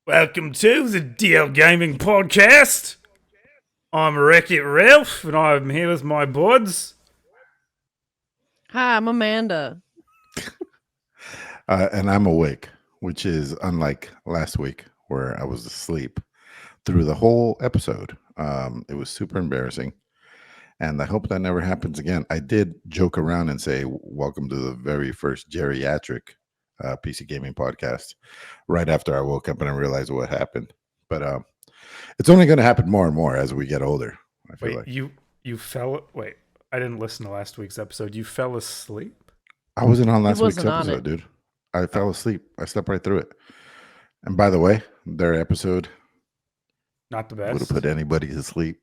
Welcome to the DL Gaming Podcast. I'm Wreck-It Ralph, and I'm here with my buds. Hi, I'm Amanda. And I'm awake, which is unlike last week where I was asleep through the whole episode. It was super embarrassing, and I hope that never happens again. I did joke around and say, welcome to the very first geriatric PC Gaming Podcast right after I woke up and I realized what happened. But it's only going to happen more and more as we get older, I feel like. You fell... Wait, I didn't listen to last week's episode. You fell asleep? I wasn't on last week's episode, dude. I fell asleep. I slept right through it. And by the way, their episode... Not the best. Would have put anybody to sleep.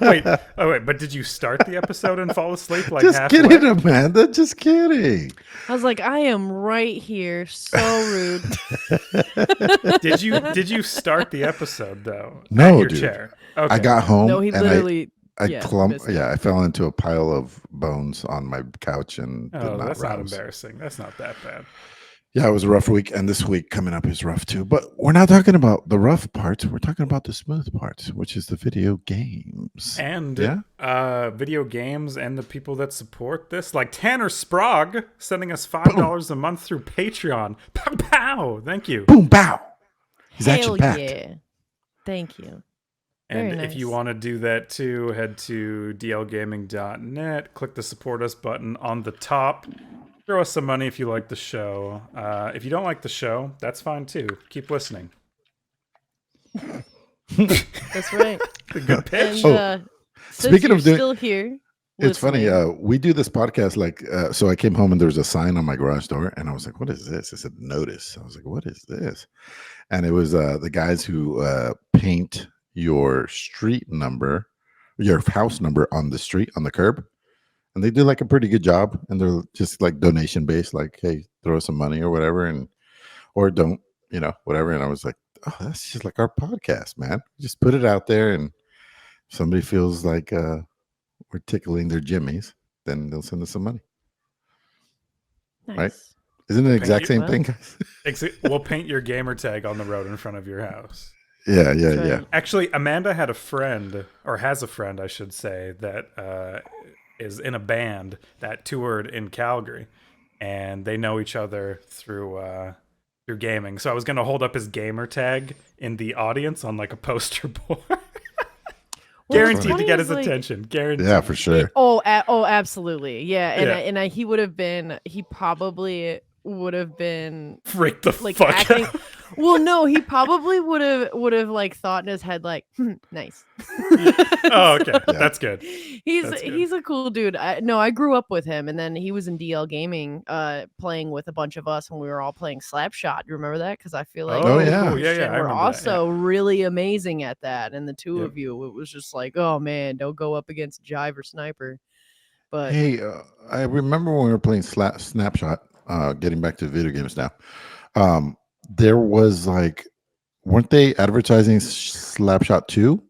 wait, but did you start the episode and fall asleep like just halfway? kidding, Amanda. Just kidding. I was like, I am right here. So rude. Did you start the episode though? No, at your dude. Chair? Okay. I got home. No, he literally. I fell into a pile of bones on my couch and did not that's not rouse. embarrassing. That's not that bad. Yeah, it was a rough week, and this week coming up is rough too. But we're not talking about the rough parts. We're talking about the smooth parts, which is the video games. And video games and the people that support this, like Tanner Sprague, sending us $5 a month through Patreon. Pow, pow. Thank you. Boom, pow. He's Hell actually back. yeah. Thank you. And Very if you nice. want to do that too, head to dlgaming.net, click the support us button on the top. Throw us some money if you like the show. If you don't like the show, that's fine too. Keep listening. That's right. A good pitch. And since Speaking you're of doing- still here, It's funny. listening, We do this podcast so I came home and there was a sign on my garage door, and I was like, "What is this?" It said "Notice." I was like, "What is this?" And it was the guys who paint your street number, your house number on the street on the curb. And they do like a pretty good job, and they're just like donation based, like, hey, throw us some money or whatever, or don't, whatever. And I was like, oh, that's just like our podcast, man. Just put it out there, and if somebody feels like we're tickling their jimmies, then they'll send us some money. nice. right? Isn't it the exact same well. thing, guys? We'll paint your gamer tag on the road in front of your house. Yeah. Right. Actually, Amanda had a friend, or has a friend, I should say, that is in a band that toured in Calgary, and they know each other through gaming. So I was going to hold up his gamer tag in the audience on like a poster board. Guaranteed to get his attention. Guaranteed. Yeah, for sure. Oh, absolutely. Yeah, and Yeah. he probably would have been Freak the like fuck acting. out. Well, no, he probably would have like thought in his head like, nice. Oh, okay. Yeah. That's good. He's That's good. he's a cool dude. I grew up with him, and then he was in DL Gaming, playing with a bunch of us when we were all playing Slapshot. You remember that? Because I feel like Oh, you yeah. and Cool. Yeah, Christian I were remember that, also really amazing at that. And the two Yep. of you, it was just like, oh man, don't go up against Jive or Sniper. But Hey, I remember when we were playing Snapshot, getting back to video games now. There was like, weren't they advertising Slapshot 2?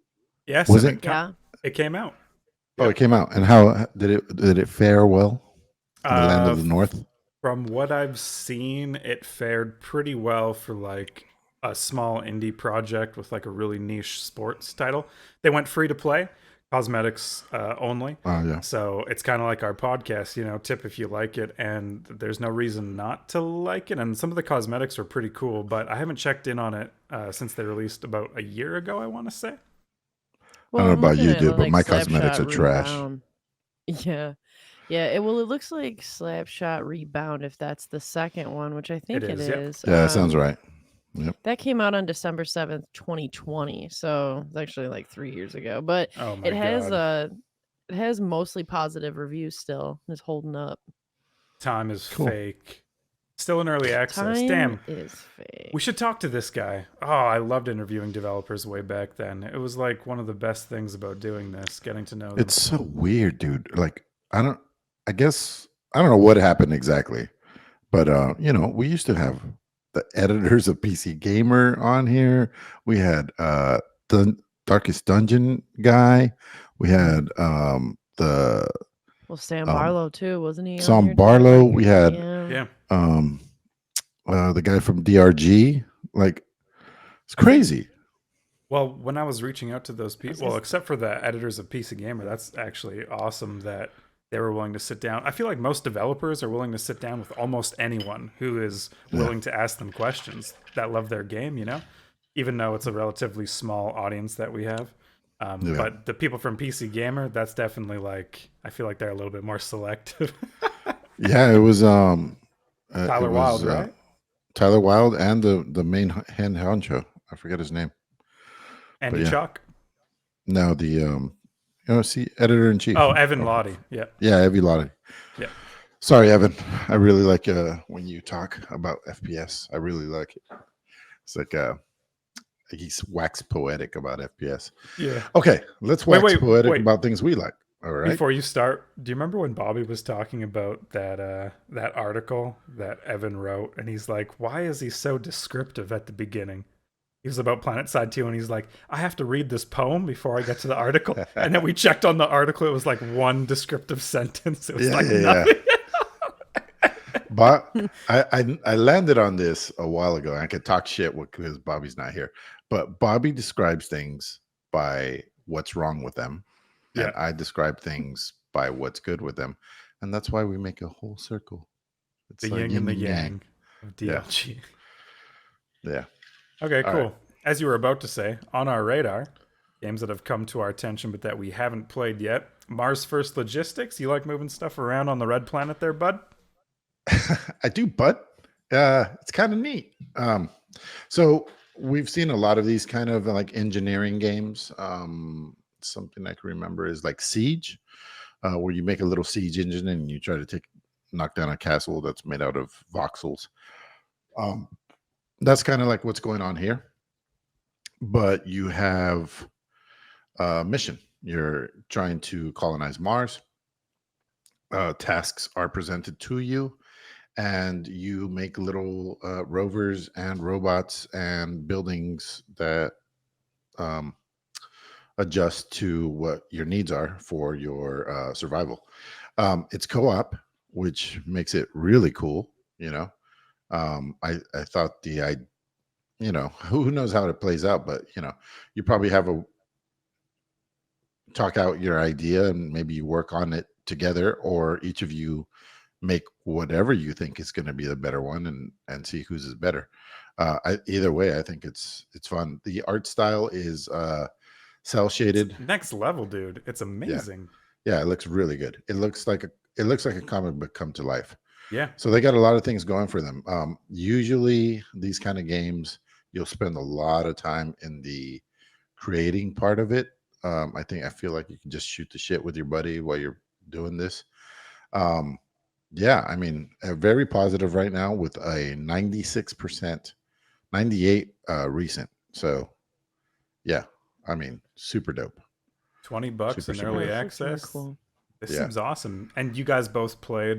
Yes. Was and it? yeah, It came out. Oh, it came out. And how did it fare well in the land of the North? From what I've seen, it fared pretty well for like a small indie project with like a really niche sports title. They went free to play, cosmetics only. Oh, yeah. So it's kind of like our podcast, tip if you like it, and there's no reason not to like it. And some of the cosmetics are pretty cool, but I haven't checked in on it since they released about a year ago, I want to say. I don't know I'm about looking you, at, dude, but my Slapshot cosmetics are trash. Rebound. Yeah. It looks like Slapshot Rebound, if that's the second one, which I think it is, yep. is. Yeah, that sounds right. Yep. That came out on December 7th, 2020. So it's actually like 3 years ago. But Oh my it has God. it has mostly positive reviews still. It's holding up. Time is Cool. fake. Still in early access. Time Damn. is fake. We should talk to this guy. Oh, I loved interviewing developers way back then. It was like one of the best things about doing this, getting to know them. It's so weird, dude. Like, I guess I don't know what happened exactly, but we used to have the editors of PC Gamer on here. We had the Darkest Dungeon guy. We had the Well, Sam um, Barlow too, wasn't he on Sam here too? Barlow. We had Yeah. Yeah. um, the guy from DRG. Like, it's I think crazy. Well, when I was reaching out to those I was people, gonna well, s- except for the editors of PC Gamer, that's actually awesome that they were willing to sit down. I feel like most developers are willing to sit down with almost anyone who is Yeah, willing to ask them questions that love their game, even though it's a relatively small audience that we have. yeah, But the people from PC Gamer, that's definitely like, I feel like they're a little bit more selective. yeah. It Tyler Wilde, was right? Tyler Wilde and the main hand honcho. I forget his name, but Andy yeah. Chalk. Now the see, editor in chief. Oh, Evan Lottie. Yeah. Yeah, Evie Lottie. Yeah. Sorry, Evan. I really like when you talk about FPS. I really like it. It's like he's wax poetic about FPS. Yeah. Okay, let's Wait, wax wait, poetic wait. about things we like. All right. Before you start, do you remember when Bobby was talking about that article that Evan wrote, and he's like, "Why is he so descriptive at the beginning?" He was about Planet Side 2, and he's like, "I have to read this poem before I get to the article." And then we checked on the article; it was like one descriptive sentence. It was Yeah, like yeah, yeah. nothing. But I landed on this a while ago. I could talk shit because Bobby's not here. But Bobby describes things by what's wrong with them, and Yeah, I describe things by what's good with them, and that's why we make a whole circle. the It's like yin and yin the and yang. yang of Yeah, DLG. yeah. Okay, All right. cool. As you were about to say, on our radar, games that have come to our attention but that we haven't played yet. Mars First Logistics. You like moving stuff around on the red planet there, bud? I do, but it's kind of neat. So we've seen a lot of these kind of like engineering games. Something I can remember is like Siege, where you make a little siege engine and you try to knock down a castle that's made out of voxels. Um, that's kind of like what's going on here. But you have a mission. You're trying to colonize Mars. Tasks are presented to you, and you make little rovers and robots and buildings that um, adjust to what your needs are for your survival. It's co-op, which makes it really cool. I thought who knows how it plays out, but you probably have a talk out your idea and maybe you work on it together, or each of you make whatever you think is going to be the better one and see whose is better. Either way, I think it's fun. The art style is cell shaded. Next level, dude. It's Yeah, amazing. yeah, it looks really good. It looks like a comic book come to life. Yeah. So they got a lot of things going for them. Usually these kind of games, you'll spend a lot of time in the creating part of it. I feel like you can just shoot the shit with your buddy while you're doing this. Um, yeah, I mean, very positive right now with a 96%, 98 recent. So yeah, I mean, super dope. 20 bucks Super, in super Yeah, early dope. this looks really access. cool. This Yeah. seems awesome. And you guys both played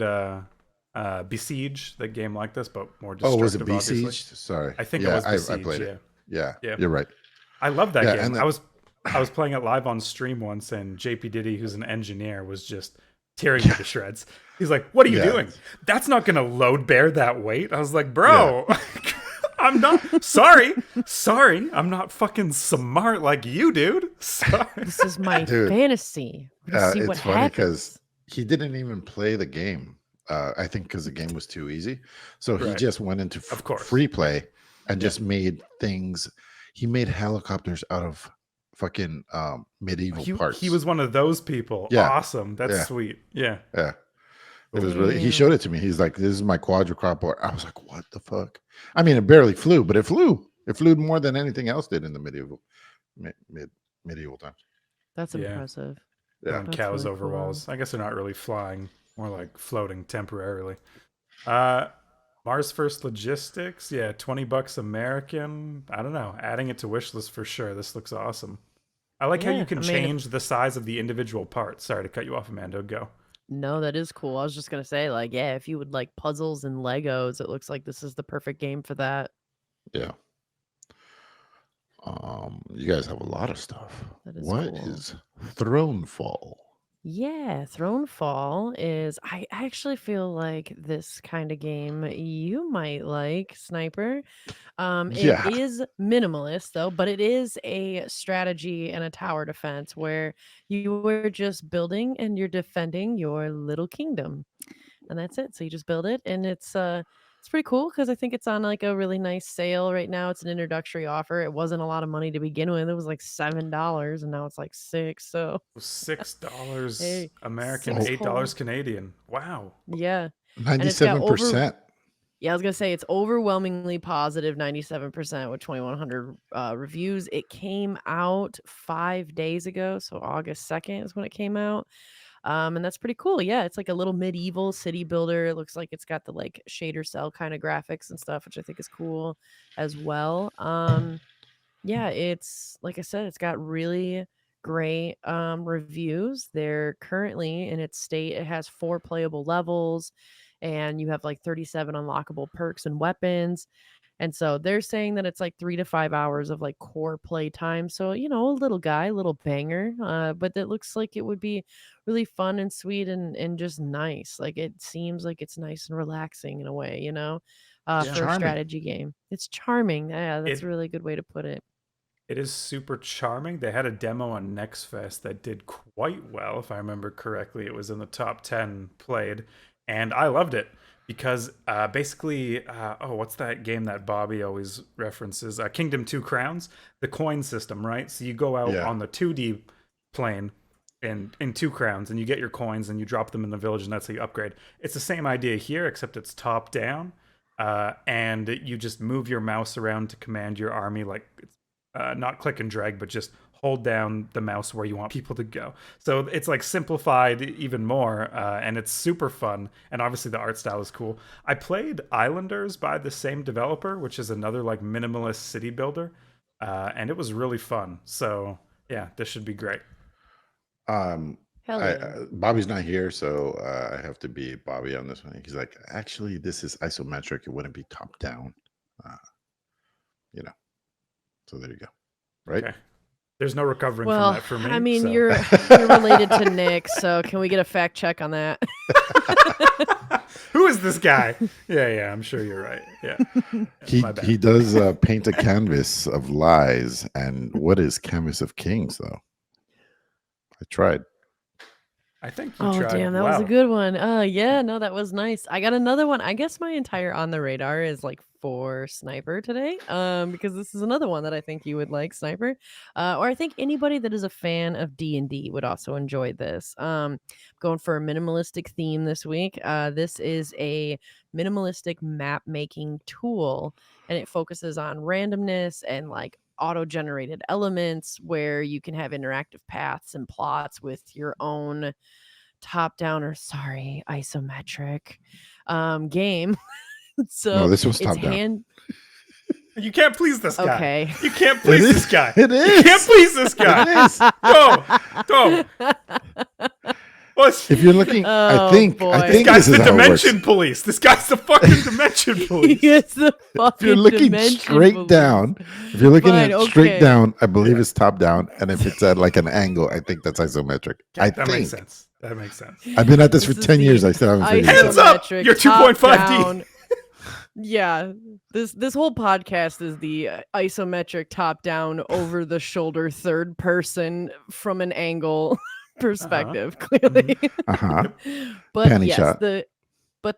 Besiege, the game like this, but more Oh, was it destructive, obviously. Besieged? Sorry. I think it Yeah, was I Besiege, played yeah. it. Yeah, Yeah. you're right. I love that Yeah, game. and I was playing it live on stream once, and JP Diddy, who's an engineer, was just tearing me to shreds. He's like, "What are you yeah, doing? That's not going to load bear that weight." I was like, yeah. "Bro, I'm not sorry. I'm not fucking smart like you, dude. Sorry." This is my Dude, fantasy. Let's see what it's funny because happens. he didn't even play the game. I think because the game was too easy. So he Right. just went into Of course. free play and Yeah. just made things. He made helicopters out of fucking medieval parts. He was one of those people. Yeah. Awesome. That's Yeah. sweet. Yeah. Yeah. It was really, he Damn. showed it to me. He's like, this is my quadricopter. I was like, what the fuck? I mean, it barely flew, but it flew. It flew more than anything else did in the medieval times. That's Yeah. impressive. Yeah. Throwing That's cows really over cool. walls. I guess they're not really flying, more like floating temporarily. Mars First Logistics, yeah, 20 bucks American. I don't know. Adding it to wishlist for sure. This looks awesome. I like how Yeah, you can I mean, change the size of the individual parts. Sorry to cut you off, Amanda. Go. No, that is cool. I was just gonna say, like, yeah, if you would like puzzles and Legos, it looks like this is the perfect game for that. Yeah. You guys have a lot of stuff. That is What cool. is Thronefall? Yeah, Thronefall is. I actually feel like this kind of game you might like, Sniper. It Yeah. is minimalist though, but it is a strategy and a tower defense where you are just building and you're defending your little kingdom. And that's it. So you just build it and it's pretty cool because I think it's on like a really nice sale right now. It's an introductory offer. It wasn't a lot of money to begin with. It was like $7 and now it's like 6. So $6 hey, American, six Oh, whole. $8 Canadian. Wow. Yeah. And it's got over 97%. yeah, I was gonna say it's overwhelmingly positive, 97% with 2,100 reviews. It came out 5 days ago, so August 2nd is when it came out. And that's pretty cool. Yeah, it's like a little medieval city builder. It looks like it's got the like shader cell kind of graphics and stuff, which I think is cool as well. Yeah, it's like I said, it's got really great reviews. They're currently in its state. It has 4 playable levels and you have like 37 unlockable perks and weapons. And so they're saying that it's like 3 to 5 hours of like core play time. So, a little guy, little banger. But it looks like it would be really fun and sweet and just nice. Like it seems like it's nice and relaxing in a way, It's for a Yeah. charming. strategy game. It's charming. Yeah, that's a It really good way to put it. it is super charming. They had a demo on Next Fest that did quite well, if I remember correctly. It was in the top 10 played, and I loved it because basically, oh, what's that game that Bobby always references? Kingdom Two Crowns, the coin system, right? So you go out Yeah. on the 2D plane in Two Crowns, and you get your coins and you drop them in the village, and that's how you upgrade. It's the same idea here, except it's top down, and you just move your mouse around to command your army like it's not click and drag, but just hold down the mouse where you want people to go. So it's like simplified even more, and it's super fun. And obviously the art style is cool. I played Islanders by the same developer, which is another like minimalist city builder, and it was really fun. So yeah, this should be great. Um, Hell yeah. Bobby's not here, so I have to be Bobby on this one. He's like, actually, this is isometric. It wouldn't be top down. Uh, you know. So there you go. Right? Okay. There's no recovering from Well, that for me. I mean, so. you're related to Nick, so can we get a fact check on that? Who is this guy? Yeah, I'm sure you're right. Yeah, my bad. He does paint a canvas of lies. And what is Canvas of Kings, though? I tried. I think you Oh, tried. damn, that was a good one. Yeah, no, that was nice. I got another one. I guess my entire on the radar is like for Sniper today. Because this is another one that I think you would like, Sniper. Or I think anybody that is a fan of D&D would also enjoy this. Going for a minimalistic theme this week. This is a minimalistic map making tool, and it focuses on randomness and like auto-generated elements where you can have interactive paths and plots with your own top down or sorry isometric game. No, So this one's it's top down. hand You can't please this guy. okay. You can't please this guy. It is. You can't please this guy. It is. Go. What? If you're looking, Oh, I think boy. I This think guy's this is the how it works. dimension police. This guy's the fucking dimension police. He is the If fucking you're looking dimension straight police. down, if you're looking Fine, at straight okay. down, I believe it's top down, and if it's at like an angle, I think that's isometric. I That think. makes sense. That makes sense. I've been at this for This is 10 years. the I still haven't figured it Hands out. up! isometric You're 2.5D. top-down- Yeah, this whole podcast is the isometric top-down, over-the-shoulder, third-person from an angle perspective. Clearly, Uh-huh. but Panty yes, shot. the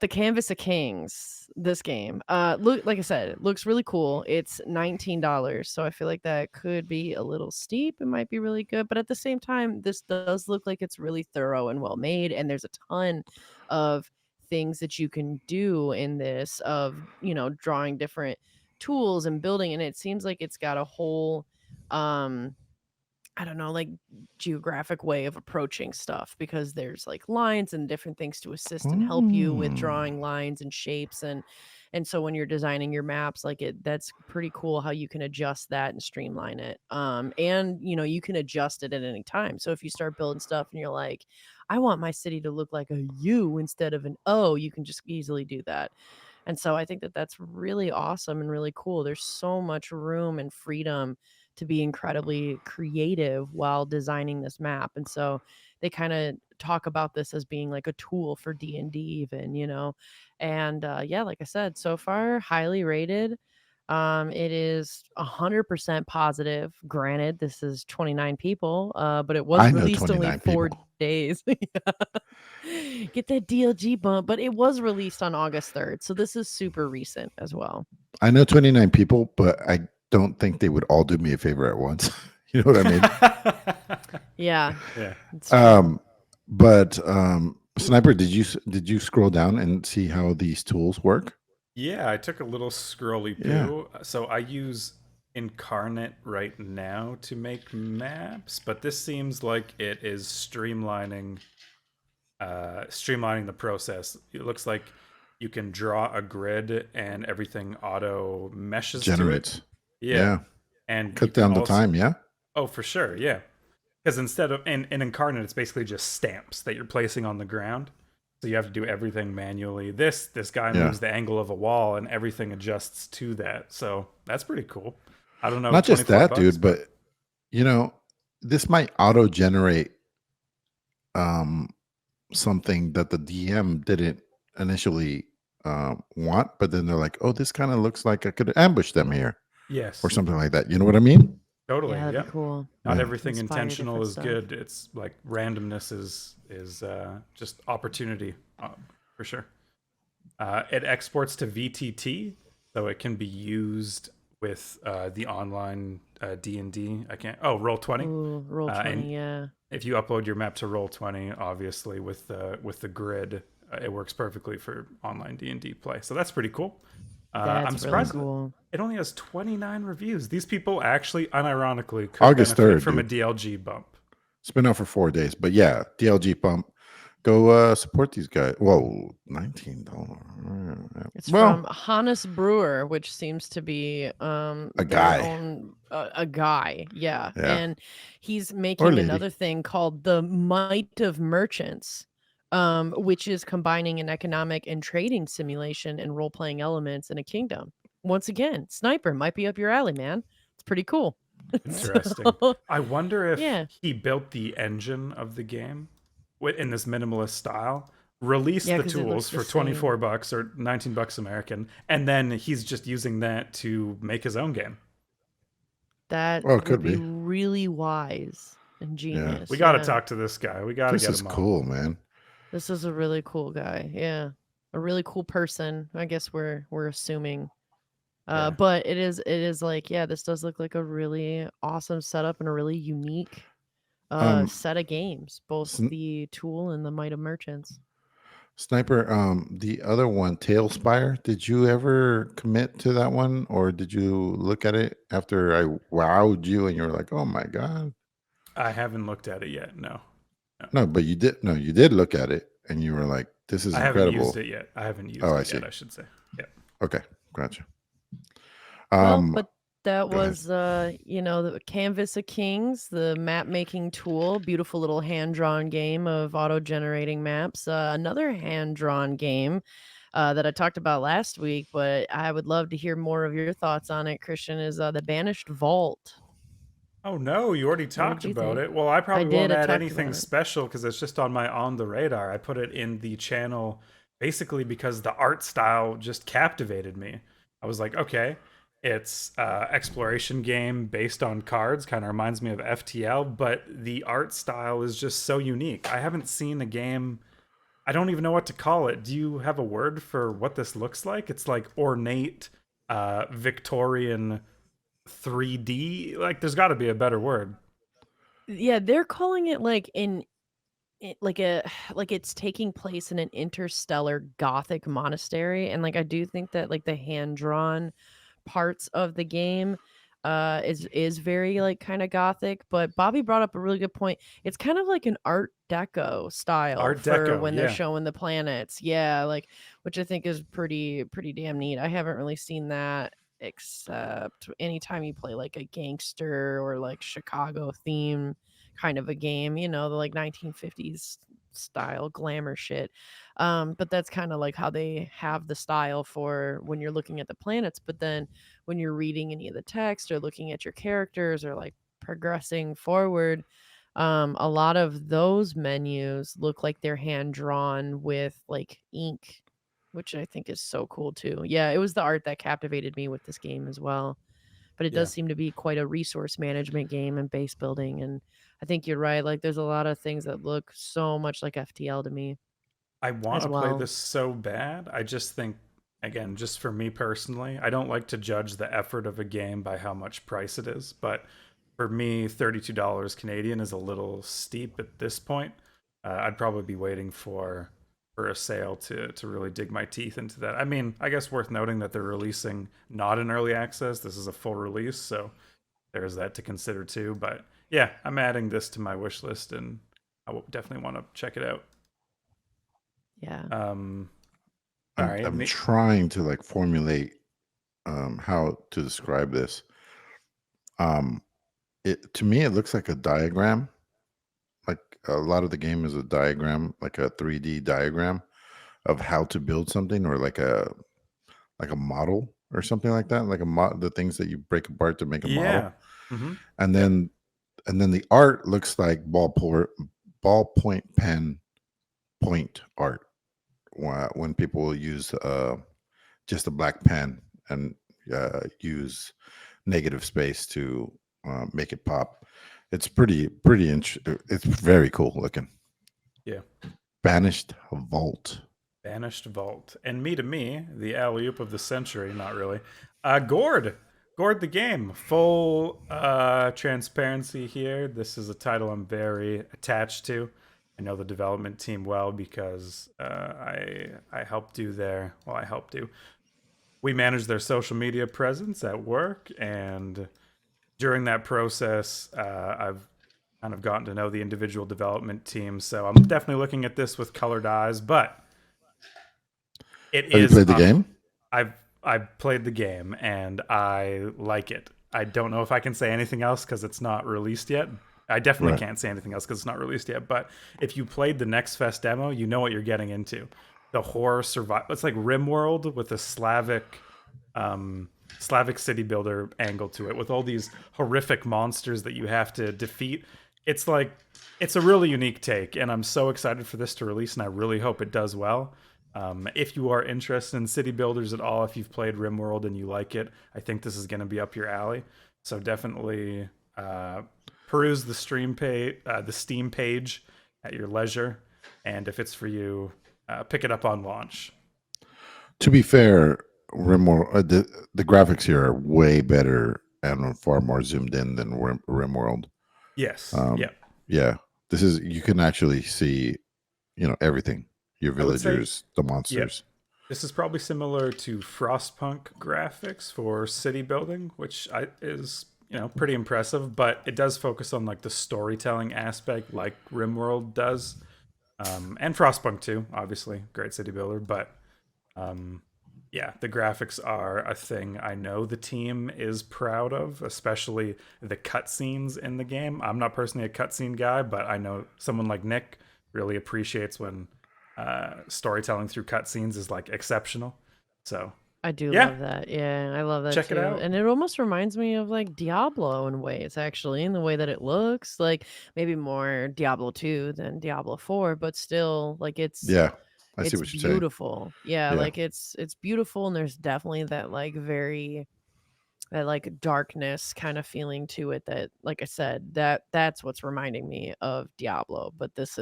Canvas of Kings, this game, look like I said, it looks really cool. It's $19, so I feel like that could be a little steep. It might be really good, but at the same time, this does look like it's really thorough and well made, and there's a ton of things that you can do in this of drawing different tools and building, and it seems like it's got a whole I don't know, like geographic way of approaching stuff because there's like lines and different things to assist and help you with Mm. drawing lines and shapes and so when you're designing your maps like it that's pretty cool how you can adjust that and streamline it. And you know, you can adjust it at any time. So if you start building stuff and you're like, I want my city to look like a U instead of an O, you can just easily do that. And so I think that that's really awesome and really cool. There's so much room and freedom to be incredibly creative while designing this map. And so they kind of talk about this as being like a tool for D&D even, you know. And yeah, like I said, so far highly rated. It is 100% positive. Granted, this is 29 people, but it was I know released only 29 4 people. days. Get that DLG bump, but it was released on August 3rd. So this is super recent as well. I know 29 people, but I don't think they would all do me a favor at once. You know what I mean? Yeah, Yeah. it's true. Um, but Sniper, did you scroll down and see how these tools work? Yeah, I took a little scrolly Yeah, poo. So I use Incarnate right now to make maps, but this seems like it is streamlining the process. It looks like you can draw a grid and everything auto meshes to it. generates. Yeah. Yeah, And you cut can down the also, time. Yeah, oh, for sure. Yeah. Because instead of, in Incarnate, it's basically just stamps that you're placing on the ground. So you have to do everything manually. This guy yeah. moves the angle of a wall and everything adjusts to that. So that's pretty cool. I don't know, Not just 24 that, bucks, dude, but but you know, this might auto generate um something that the DM didn't initially want, but then they're like, "Oh, this kind of looks like I could ambush them here," or yes, something like that. You know what I mean? totally. Yeah, that'd be Yep. cool. Not Yeah. everything Inspire intentional different is stuff. good. It's like randomness is just opportunity for sure. It exports to VTT, so it can be used with the online D&D. I can't. Oh, Roll 20, Ooh, roll and 20, yeah. if you upload your map to Roll 20, obviously with the grid, it works perfectly for online D&D play. So that's pretty cool. I'm That's really surprised cool. it only has 29 reviews. These people actually, unironically, could August benefit 3rd, from a dude. DLG bump. It's been out for 4 days, but yeah, DLG pump. Go support these guys. Whoa, $19. It's from Well, Hannes Brewer, which seems to be a their guy. own a guy, yeah. Yeah. And he's Or making lady. another thing called the Might of Merchants, which is combining an economic and trading simulation and role-playing elements in a kingdom. Once again, Sniper might be up your alley, man. It's pretty cool. Interesting. So, I wonder if yeah. he built the engine of the game in this minimalist style, released Yeah, the because it looks tools the for 24 same. bucks or 19 bucks American, and then he's just using that to make his own game. That Well, it would could be be. really wise and Yeah. We genius. got to Yeah. talk to this guy. We got to This get is him on. cool, man. This is a really cool guy. Yeah. A really cool person. I guess we're assuming. Yeah. But it is like, yeah, this does look like a really awesome setup and a really unique Um, set of games, both Sn- the Tool and the Might of Merchants. Sniper, the other one, Tailspire, did you ever commit to that one, or did you look at it after I wowed you and you were like, "Oh my god"? I haven't looked at it yet. No. No. No, but you did. No, you did look at it and you were like, "This is I haven't used incredible." it yet. I haven't Oh, used I it see. yet, I should say. Yeah. Okay, gotcha. Well, Um, but that Go ahead. was the Canvas of Kings, the map making tool, beautiful little hand drawn game of auto generating maps. Another hand drawn game that I talked about last week, but I would love to hear more of your thoughts on it, Christian, is the Banished Vault. Oh no, you already What talked did you about think? it. Well, I I probably did. won't I add talked anything about it. special because it's just on my on the radar. I put it in the channel basically because the art style just captivated me. I was like, okay, it's exploration game based on cards, kind of reminds me of FTL, but the art style is just so unique. I haven't seen a game. I don't even know what to call it. Do you have a word for what this looks like? It's like ornate, Victorian 3D. Like, there's got to be a better word. Yeah, they're calling it like like a like it's taking place in an interstellar gothic monastery, and like I do think that like the hand drawn parts of the game is very like kind of gothic, but Bobby brought up a really good point. It's kind of like an Art Deco style Art for Deco, when they're yeah. showing the planets. Yeah, like which I think is pretty damn neat. I haven't really seen that except anytime you play like a gangster or like Chicago theme kind of a game, you know, the like 1950s style glamour shit. But that's kind of like how they have the style for when you're looking at the planets, but then when you're reading any of the text or looking at your characters or like progressing forward, a lot of those menus look like they're hand drawn with like ink, which I think is so cool too. Yeah, it was the art that captivated me with this game as well. But it Yeah. does seem to be quite a resource management game and base building. And I think you're right. Like, there's a lot of things that look so much like FTL to me I want as to play well. this so bad. I just think, again, just for me personally, I don't like to judge the effort of a game by how much price it is. But for me, $32 Canadian is a little steep at this point. I'd probably be waiting for a sale to really dig my teeth into that. I mean, I guess worth noting that they're releasing not in early access. This is a full release, so there's that to consider too. But yeah, I'm adding this to my wish list, and I will definitely want to check it out. Yeah. Um, all right, I'm trying to like formulate how to describe this. Um, it to me it looks like a diagram. Like a lot of the game is a diagram, like a 3D diagram of how to build something, or like a model or something like that. Like the things that you break apart to make a yeah. model, Mm-hmm. and Yep. then the art looks like ballpoint pen point art. When people use just a black pen and use negative space to make it pop. It's it's very cool looking. Yeah. Banished Vault. Banished Vault. And me to me, the alley oop of the century, not really. Gord. Gord the game. Full transparency here. This is a title I'm very attached to. I know the development team well because I helped do their well I helped do. We manage their social media presence at work, and during that process, I've kind of gotten to know the individual development teams. So I'm definitely looking at this with colored eyes, but it Have you is played the game? I've played the game and I like it. I don't know if I can say anything else because it's not released yet. I definitely Right. can't say anything else because it's not released yet. But if you played the Next Fest demo, you know what you're getting into. The horror survival. It's like RimWorld with a Slavic city builder angle to it, with all these horrific monsters that you have to defeat. It's like it's a really unique take, and I'm so excited for this to release, and I really hope it does well. If you are interested in city builders at all, if you've played RimWorld and you like it, I think this is going to be up your alley. So definitely peruse the Steam page at your leisure, and if it's for you, pick it up on launch. To be fair, the graphics here are way better and far more zoomed in than RimWorld. Yes, Um, yeah, yeah, this is you can actually see, everything. Your I would say, villagers, the yeah. monsters. This is probably similar to Frostpunk graphics for city building, which is pretty impressive. But it does focus on like the storytelling aspect, like RimWorld does, and Frostpunk too. Obviously, great city builder. But yeah, the graphics are a thing I know the team is proud of, especially the cutscenes in the game. I'm not personally a cutscene guy, but I know someone like Nick really appreciates when storytelling through cutscenes is like exceptional. So I do yeah, love that. Yeah, I love that check it too. out. And it almost reminds me of like Diablo in ways, actually, in the way that it looks. Like maybe more Diablo 2 than Diablo 4, but still like Yeah, I see it's what you're saying. beautiful. Yeah, Yeah, like it's beautiful and there's definitely that like darkness kind of feeling to it that like I said, that's what's reminding me of Diablo, but this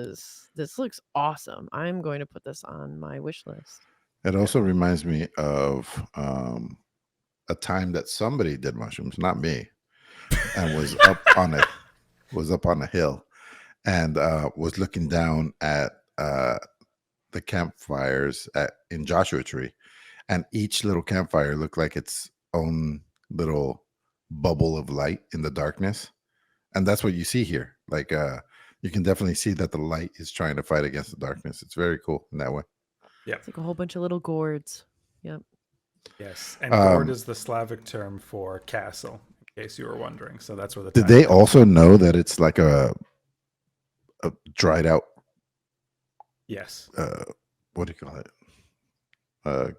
looks awesome. I'm going to put this on my wish list. it Yeah. also reminds me of a time that somebody did mushrooms, not me, and was up on a hill and was looking down at the campfires in Joshua Tree, and each little campfire looked like its own little bubble of light in the darkness, and that's what you see here. Like you can definitely see that the light is trying to fight against the darkness. It's very cool in that way. It's like a whole bunch of little gourds. Yep. Yes, and Gord is the Slavic term for castle, in case you were wondering. So that's where the Did title they comes also from. know that it's like a dried out? Yes. What do you call it?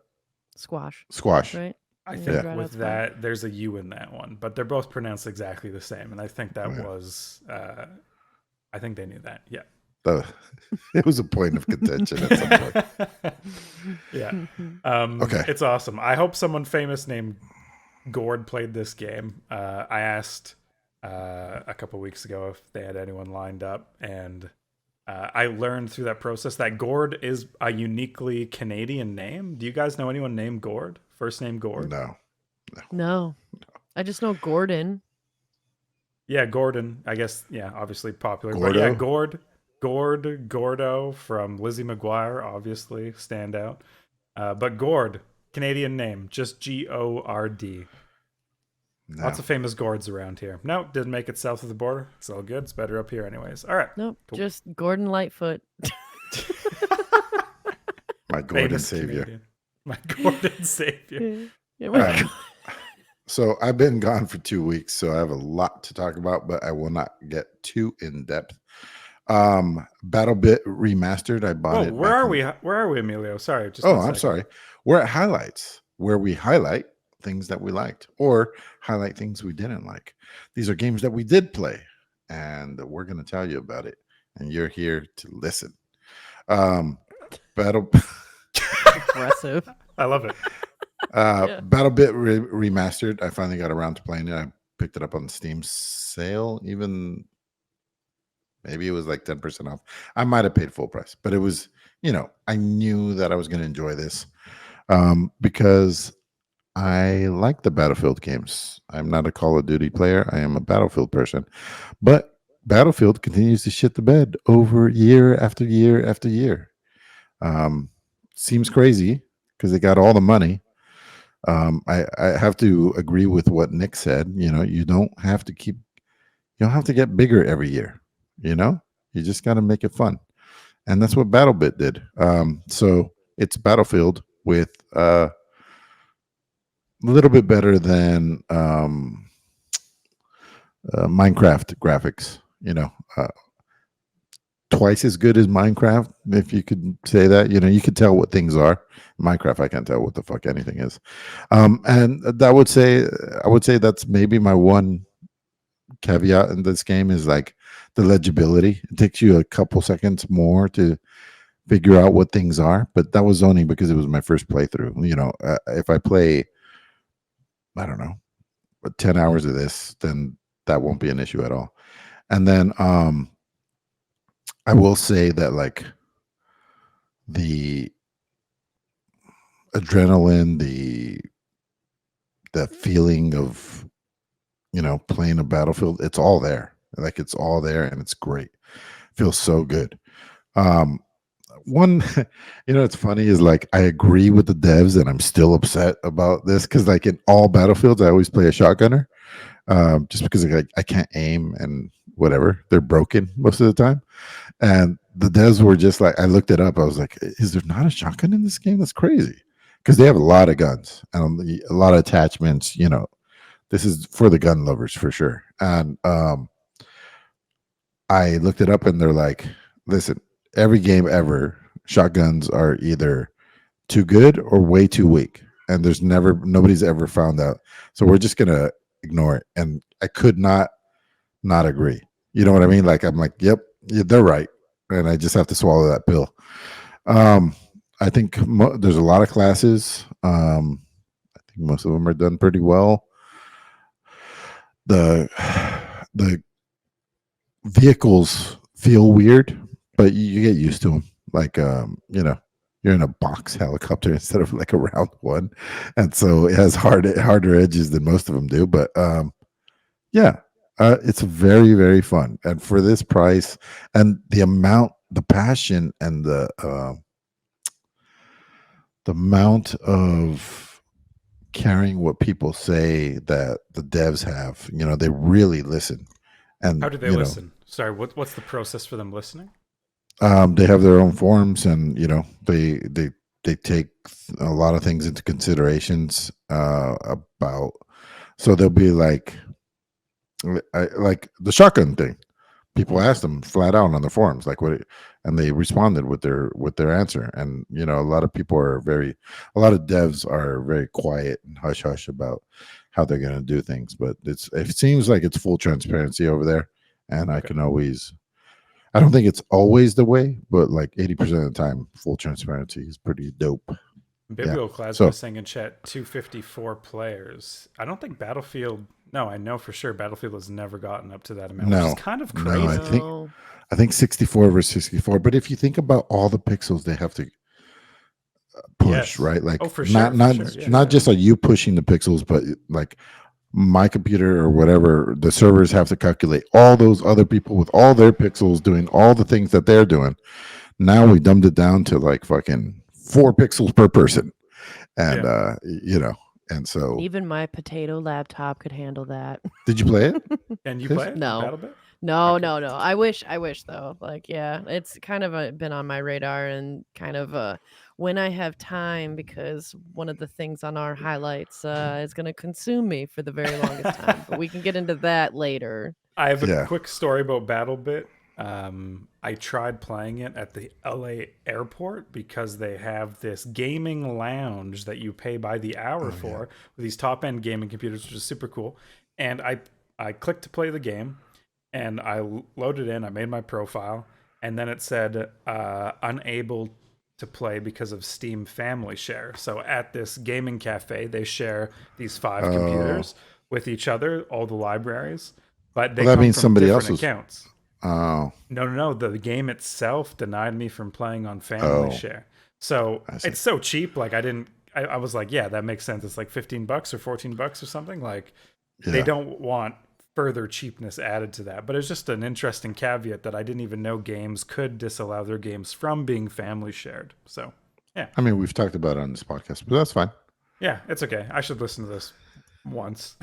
Squash. Squash. Right. I Yeah, think dried out with squash. that, there's a U in that one, but they're both pronounced exactly the same, and I think that was. I think they knew that. Yeah. It was a point of contention at some point. Yeah. Okay. It's awesome. I hope someone famous named Gord played this game. I asked a couple weeks ago if they had anyone lined up, and I learned through that process that Gord is a uniquely Canadian name. Do you guys know anyone named Gord? First name Gord? No. I just know Gordon. Yeah, Gordon. I guess, yeah, obviously popular. Gordo? But yeah, Gordo from Lizzie McGuire, obviously, standout. But Gord, Canadian name, just Gord. No. Lots of famous Gords around here. No, didn't make it south of the border. It's all good. It's better up here, anyways. All right. Nope. Cool. Just Gordon Lightfoot. My Gordon Famous savior. Canadian. My Gordon savior. Yeah, my God. So I've been gone for 2 weeks, so I have a lot to talk about, but I will not get too in depth. BattleBit Remastered. I bought it. Where are we? Where are we, Emilio? Sorry. Just I'm sorry. We're at highlights, where we highlight things that we liked or highlight things we didn't like. These are games that we did play, and we're going to tell you about it, and you're here to listen. Battle. Aggressive. I love it. BattleBit Remastered. I finally got around to playing it. I picked it up on Steam sale. Even maybe it was like 10% off. I might have paid full price, but it was, I knew that I was going to enjoy this because I like the Battlefield games. I'm not a Call of Duty player. I am a Battlefield person, but Battlefield continues to shit the bed over year after year after year. Seems crazy because they got all the money. I have to agree with what Nick said. You don't have to get bigger every year. You just got to make it fun, and that's what BattleBit did. So it's Battlefield with a little bit better than Minecraft graphics. Twice as good as Minecraft, if you could say that. You could tell what things are. Minecraft, I can't tell what the fuck anything is. And I would say that's maybe my one caveat in this game is like the legibility. It takes you a couple seconds more to figure out what things are, but that was only because it was my first playthrough. If I play, I don't know, 10 hours of this, then that won't be an issue at all. And then I will say that like the adrenaline, the feeling of playing a Battlefield, it's all there. Like it's all there, and it's great. Feels so good. One, it's funny is like I agree with the devs, and I'm still upset about this because like in all Battlefields, I always play a shotgunner, just because I can't aim and whatever. They're broken most of the time. And the devs were just like, I looked it up. I was like, is there not a shotgun in this game? That's crazy. Because they have a lot of guns and a lot of attachments. This is for the gun lovers for sure. And I looked it up and they're like, listen, every game ever, shotguns are either too good or way too weak. And nobody's ever found out. So we're just going to ignore it. And I could not agree. You know what I mean? Like, I'm like, yep, they're right. And I just have to swallow that pill. I think there's a lot of classes. I think most of them are done pretty well. The vehicles feel weird, but you get used to them. Like, you're in a box helicopter instead of like a round one. And so it has harder edges than most of them do. But yeah, it's very, very fun. And for this price and the passion and the amount of caring what people say that the devs have. They really listen, How and do they listen? Sorry, what's the process for them listening? they have their own forums, and they take a lot of things into considerations about. So they'll be like the shotgun thing. People asked them flat out on the forums, like and they responded with their answer. And a lot of people a lot of devs are very quiet and hush hush about how they're going to do things. But it seems like it's full transparency over there, and I can always. I don't think it's always the way, but like 80% of the time, full transparency is pretty dope. Yeah. Biblioclasm So is saying in chat 254 players. I don't think Battlefield. No, I know for sure Battlefield has never gotten up to that amount, which is no, kind of no, crazy. I think 64 versus 64. But if you think about all the pixels they have to push, Yes. right? Like for not sure. not For sure. Yeah, not just are you pushing the pixels, but like my computer or whatever, the servers have to calculate all those other people with all their pixels doing all the things that they're doing. Now we dumbed it down to like fucking 4 pixels per person. And and so Even my potato laptop could handle that. did you play it? And you play it? No. BattleBit? No, Okay. no. I wish though. Like, yeah, it's kind of been on my radar and kind of when I have time, because one of the things on our highlights is going to consume me for the very longest time. But we can get into that later. I have a Yeah. quick story about BattleBit. I tried playing it at the LA airport because they have this gaming lounge that you pay by the hour for with these top end gaming computers, which is super cool. And I clicked to play the game, and I loaded in. I made my profile, and then it said unable to play because of Steam Family Share. So at this gaming cafe, they share these 5 computers with each other, all the libraries, but they Well, that come means from somebody different else was. accounts. Oh, No. The game itself denied me from playing on Family oh, Share. So I see. it's so cheap. Like I was like, yeah, that makes sense. It's like $15 or $14 or something. Like they Yeah. don't want further cheapness added to that. But it's just an interesting caveat that I didn't even know games could disallow their games from being family shared. So yeah, I mean, we've talked about it on this podcast, but that's fine. yeah, it's okay. I should listen to this once.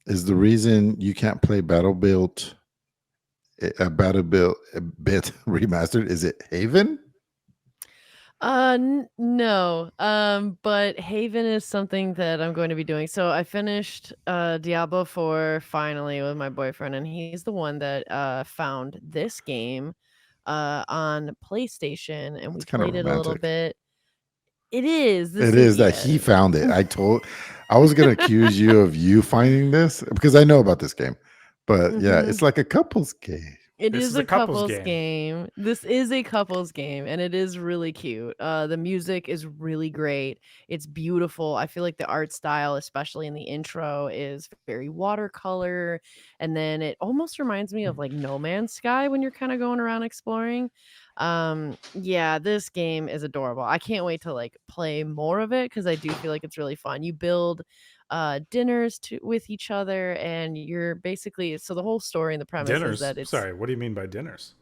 Is the reason you can't play Battlefield bit remastered? Is it Haven? No. But Haven is something that I'm going to be doing. So I finished Diablo 4 finally with my boyfriend, and he's the one that found this game on PlayStation, and we It's kind of played it a little romantic. bit. It is. It This is is that he found it. I was gonna accuse you of you finding this because I know about this game, but yeah, Mhm. it's like a couples game. It This is is a a couple's couples game. game. This is a couples game, and it is really cute. The music is really great. It's beautiful. I feel like the art style, especially in the intro, is very watercolor, and then it almost reminds me of like No Man's Sky when you're kind of going around exploring. Yeah, this game is adorable. I can't wait to like play more of it because I do feel like it's really fun. You build dinners with each other, and you're basically, so the whole story and the premise is Dinners. that it's, Sorry, what do you mean by dinners?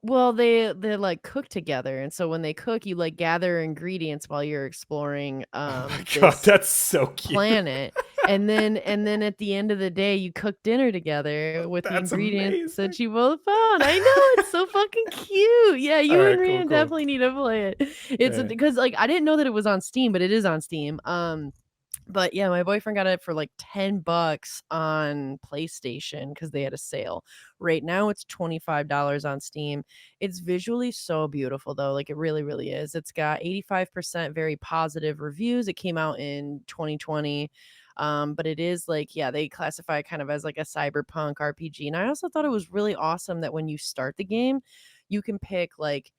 well, they like cook together, and so when they cook, you like gather ingredients while you're exploring Oh my god, this that's so cute. planet, and then at the end of the day you cook dinner together with the That's ingredients amazing. that you both found. I know, it's so fucking cute. Yeah, All you and right, cool, Rian cool. definitely need to play it. It's Yeah. because like I didn't know that it was on Steam, but it is on Steam. But yeah, my boyfriend got it for like $10 on PlayStation because they had a sale. Right now it's $25 on Steam. It's visually so beautiful though. Like it really, really is. It's got 85% very positive reviews. It came out in 2020. But it is like, yeah, they classify it kind of as like a cyberpunk RPG. And I also thought it was really awesome that when you start the game, you can pick like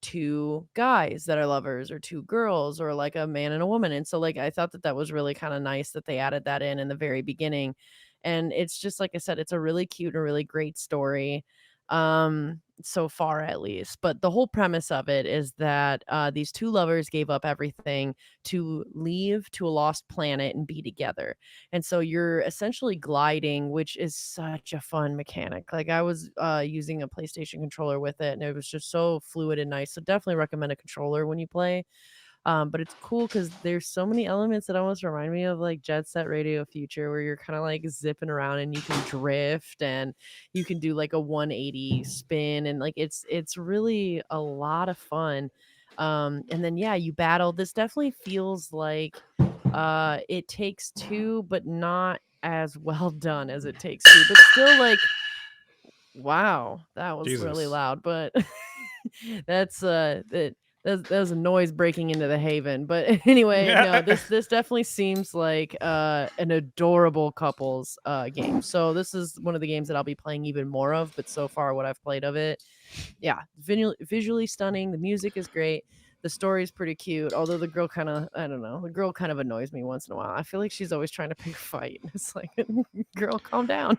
2 guys that are lovers or 2 girls or like a man and a woman. And so like I thought that that was really kind of nice that they added that in the very beginning. And it's just like I said, it's a really cute and a really great story. so far at least. But the whole premise of it is that these two lovers gave up everything to leave to a lost planet and be together. And so you're essentially gliding, which is such a fun mechanic. Like I was using a PlayStation controller with it, and it was just so fluid and nice. So definitely recommend a controller when you play. But it's cool because there's so many elements that almost remind me of like Jet Set Radio Future, where you're kind of like zipping around and you can drift and you can do like a 180 spin, and like it's really a lot of fun. And then yeah, you battle. This definitely feels like It Takes Two, but not as well done as It Takes Two, but still like wow, that was really Jesus. loud, but that was a noise breaking into the Haven. But anyway, no, this definitely seems like an adorable couples game. So this is one of the games that I'll be playing even more of, but so far what I've played of it, yeah, visually stunning, the music is great. The story is pretty cute, although the girl kind of, I don't know, the girl kind of annoys me once in a while. I feel like she's always trying to pick a fight. It's like, girl, calm down.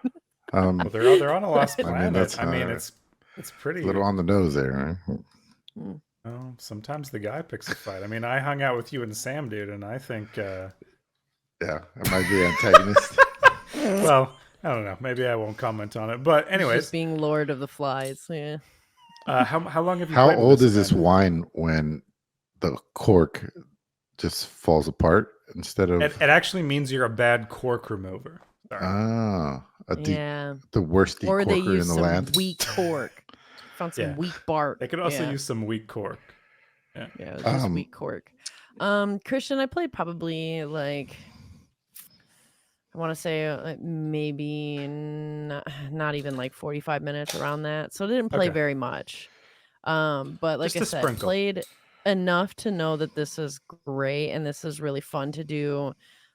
Well, they're on a lost I mean, planet. that's It's pretty. a little on the nose there, right? Well, sometimes the guy picks a fight. I mean, I hung out with you and Sam, dude, and I think. Yeah, I might be antagonist. Well, I don't know. Maybe I won't comment on it. But anyways, Just being Lord of the Flies. Yeah. how long have you? How played with old is this then? wine when the cork just falls apart instead of? It actually means you're a bad cork remover. Sorry. Yeah. The worst Or they decorker use in the some land. weak cork. Found some Yeah. weak bark. They could also Yeah. use some weak cork. Yeah, it was just weak cork. Christian, I played probably like I want to say maybe not even like 45 minutes around that. So I didn't play Okay. very much. But like Just I a said, sprinkle. played enough to know that this is great and this is really fun to do.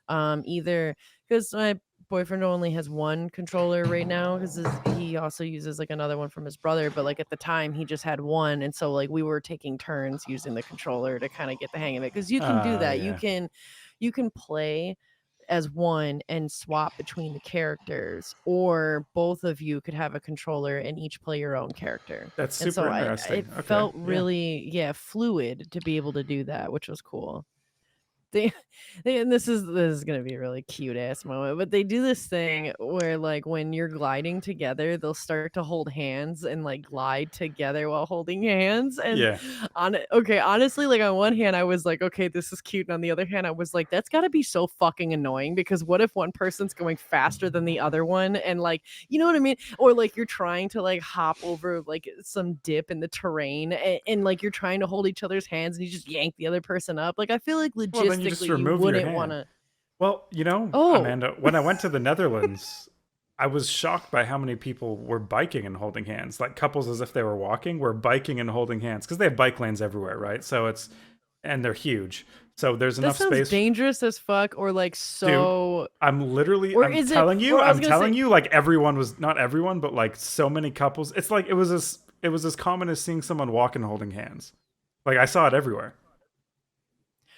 Either because my boyfriend only has one controller right now because he also uses like another one from his brother, but like at the time he just had one, and so like we were taking turns using the controller to kind of get the hang of it, because you can do that. Yeah. You can play as one and swap between the characters, or both of you could have a controller and each play your own character. That's And super so interesting. it Okay, felt yeah. really fluid to be able to do that, which was cool. And this is gonna be a really cute ass moment, but they do this thing where like when you're gliding together, they'll start to hold hands and like glide together while holding hands. And Yeah. honestly, like on one hand I was like, okay, this is cute, and on the other hand I was like, that's got to be so fucking annoying, because what if one person's going faster than the other one, and like, you know what I mean? Or like you're trying to like hop over like some dip in the terrain, and like you're trying to hold each other's hands and you just yank the other person up. Like I feel like Well, then you just logistically you remove your wouldn't hand. want to. Well, you know, Oh, Amanda, when I went to the Netherlands, I was shocked by how many people were biking and holding hands. Like couples, as if they were walking, were biking and holding hands, because they have bike lanes everywhere, right? So and they're huge. So there's that enough sounds space. dangerous as fuck, or like so. Dude, Or is it? telling you, Or I was I'm gonna telling say, you, like everyone was, not everyone, but like so many couples. It's like it was as common as seeing someone walking and holding hands. Like I saw it everywhere.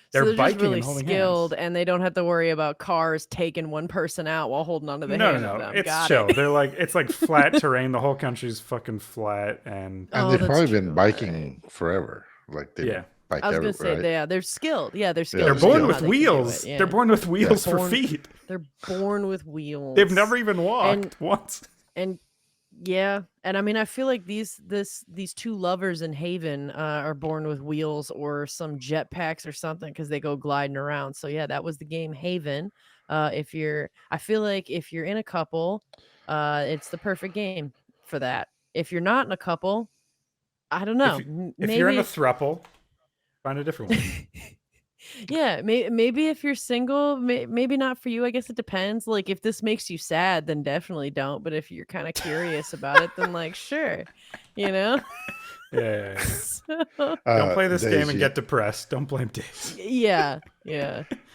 so They're they're just biking really and holding skilled, hands. and they don't have to worry about cars taking one person out while holding onto the hand of No. them. It's Got chill. it. They're like, it's like flat terrain. The whole country's fucking flat, and And Oh, they've that's probably true. been All biking right. forever. Like they yeah, bike I was gonna everywhere, say, right? they're skilled. Yeah, they're skilled. They're they're They born know skilled. how with they can do wheels. it. Yeah. They're born with wheels for Born- feet. They're born with wheels. They've never even walked And once. and yeah, and I mean, I feel like these two lovers in Haven are born with wheels or some jetpacks or something, because they go gliding around. So yeah, that was the game Haven. I feel like if you're in a couple, it's the perfect game for that. If you're not in a couple, I don't know, If you're in a maybe. throuple, find a different one. Yeah, maybe if you're single, maybe not for you. I guess it depends. Like if this makes you sad, then definitely don't. But if you're kind of curious about it, then like sure, you know. Yeah. So, Don't play this game and Daisy. get depressed. Don't blame Daisy. yeah.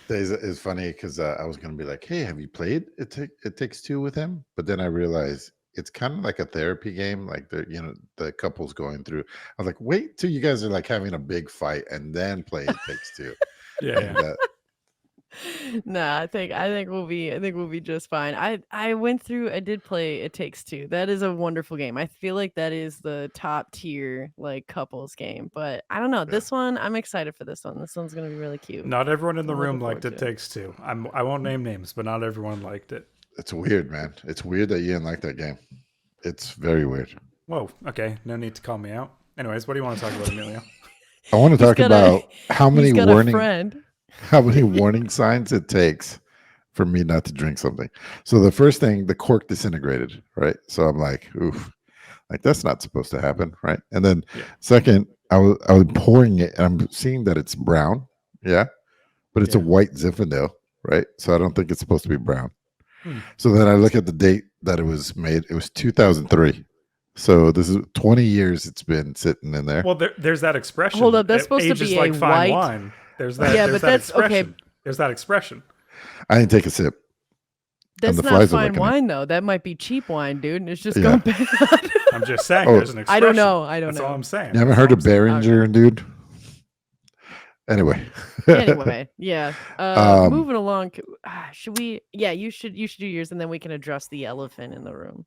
Daisy is funny because I was going to be like, "Hey, have you played It Takes Two with him?" But then I realized it's kind of like a therapy game. Like the couple's going through. I was like, "Wait till you guys are like having a big fight and then play It Takes Two." Yeah. And, Nah, I think we'll be just fine. I did play It Takes Two. That is a wonderful game. I feel like that is the top tier like couples game. But I don't know. Yeah. This one, I'm excited for this one. This one's gonna be really cute. Not everyone in the I'm looking room forward liked to It it. Takes Two. I won't name names, but not everyone liked it. It's weird, man. It's weird that you didn't like that game. It's very weird. Whoa. Okay. No need to call me out. Anyways, what do you want to talk about, Emilio? I want to He's talk got a about how he's many got a warning friend. how many warning signs it takes for me not to drink something. So the first thing, the cork disintegrated, right? So I'm like, oof, like that's not supposed to happen, right? And then Yeah. second, I was pouring it, and I'm seeing that it's brown, yeah, but it's a Yeah. white Zinfandel, right? So I don't think it's supposed to be brown. Hmm. So then I look at the date that it was made. It was 2003. So this is 20 years it's been sitting in there. Well, there's that expression. Hold up, that's It supposed to ages be like a fine white. wine. There's that. Yeah, There's but that that's okay. expression. There's that expression. I didn't take a sip, and That's the not flies are fine looking at me. wine though. That might be cheap wine, dude, and it's just Yeah. going bad. I'm just saying. Oh, There's an I expression. don't know. I don't That's know. all I'm saying. You haven't That's heard all of I'm saying. Behringer, dude? Anyway. Anyway, yeah. Um, Moving along. Should we? Yeah, you should. You should do yours, and then we can address the elephant in the room.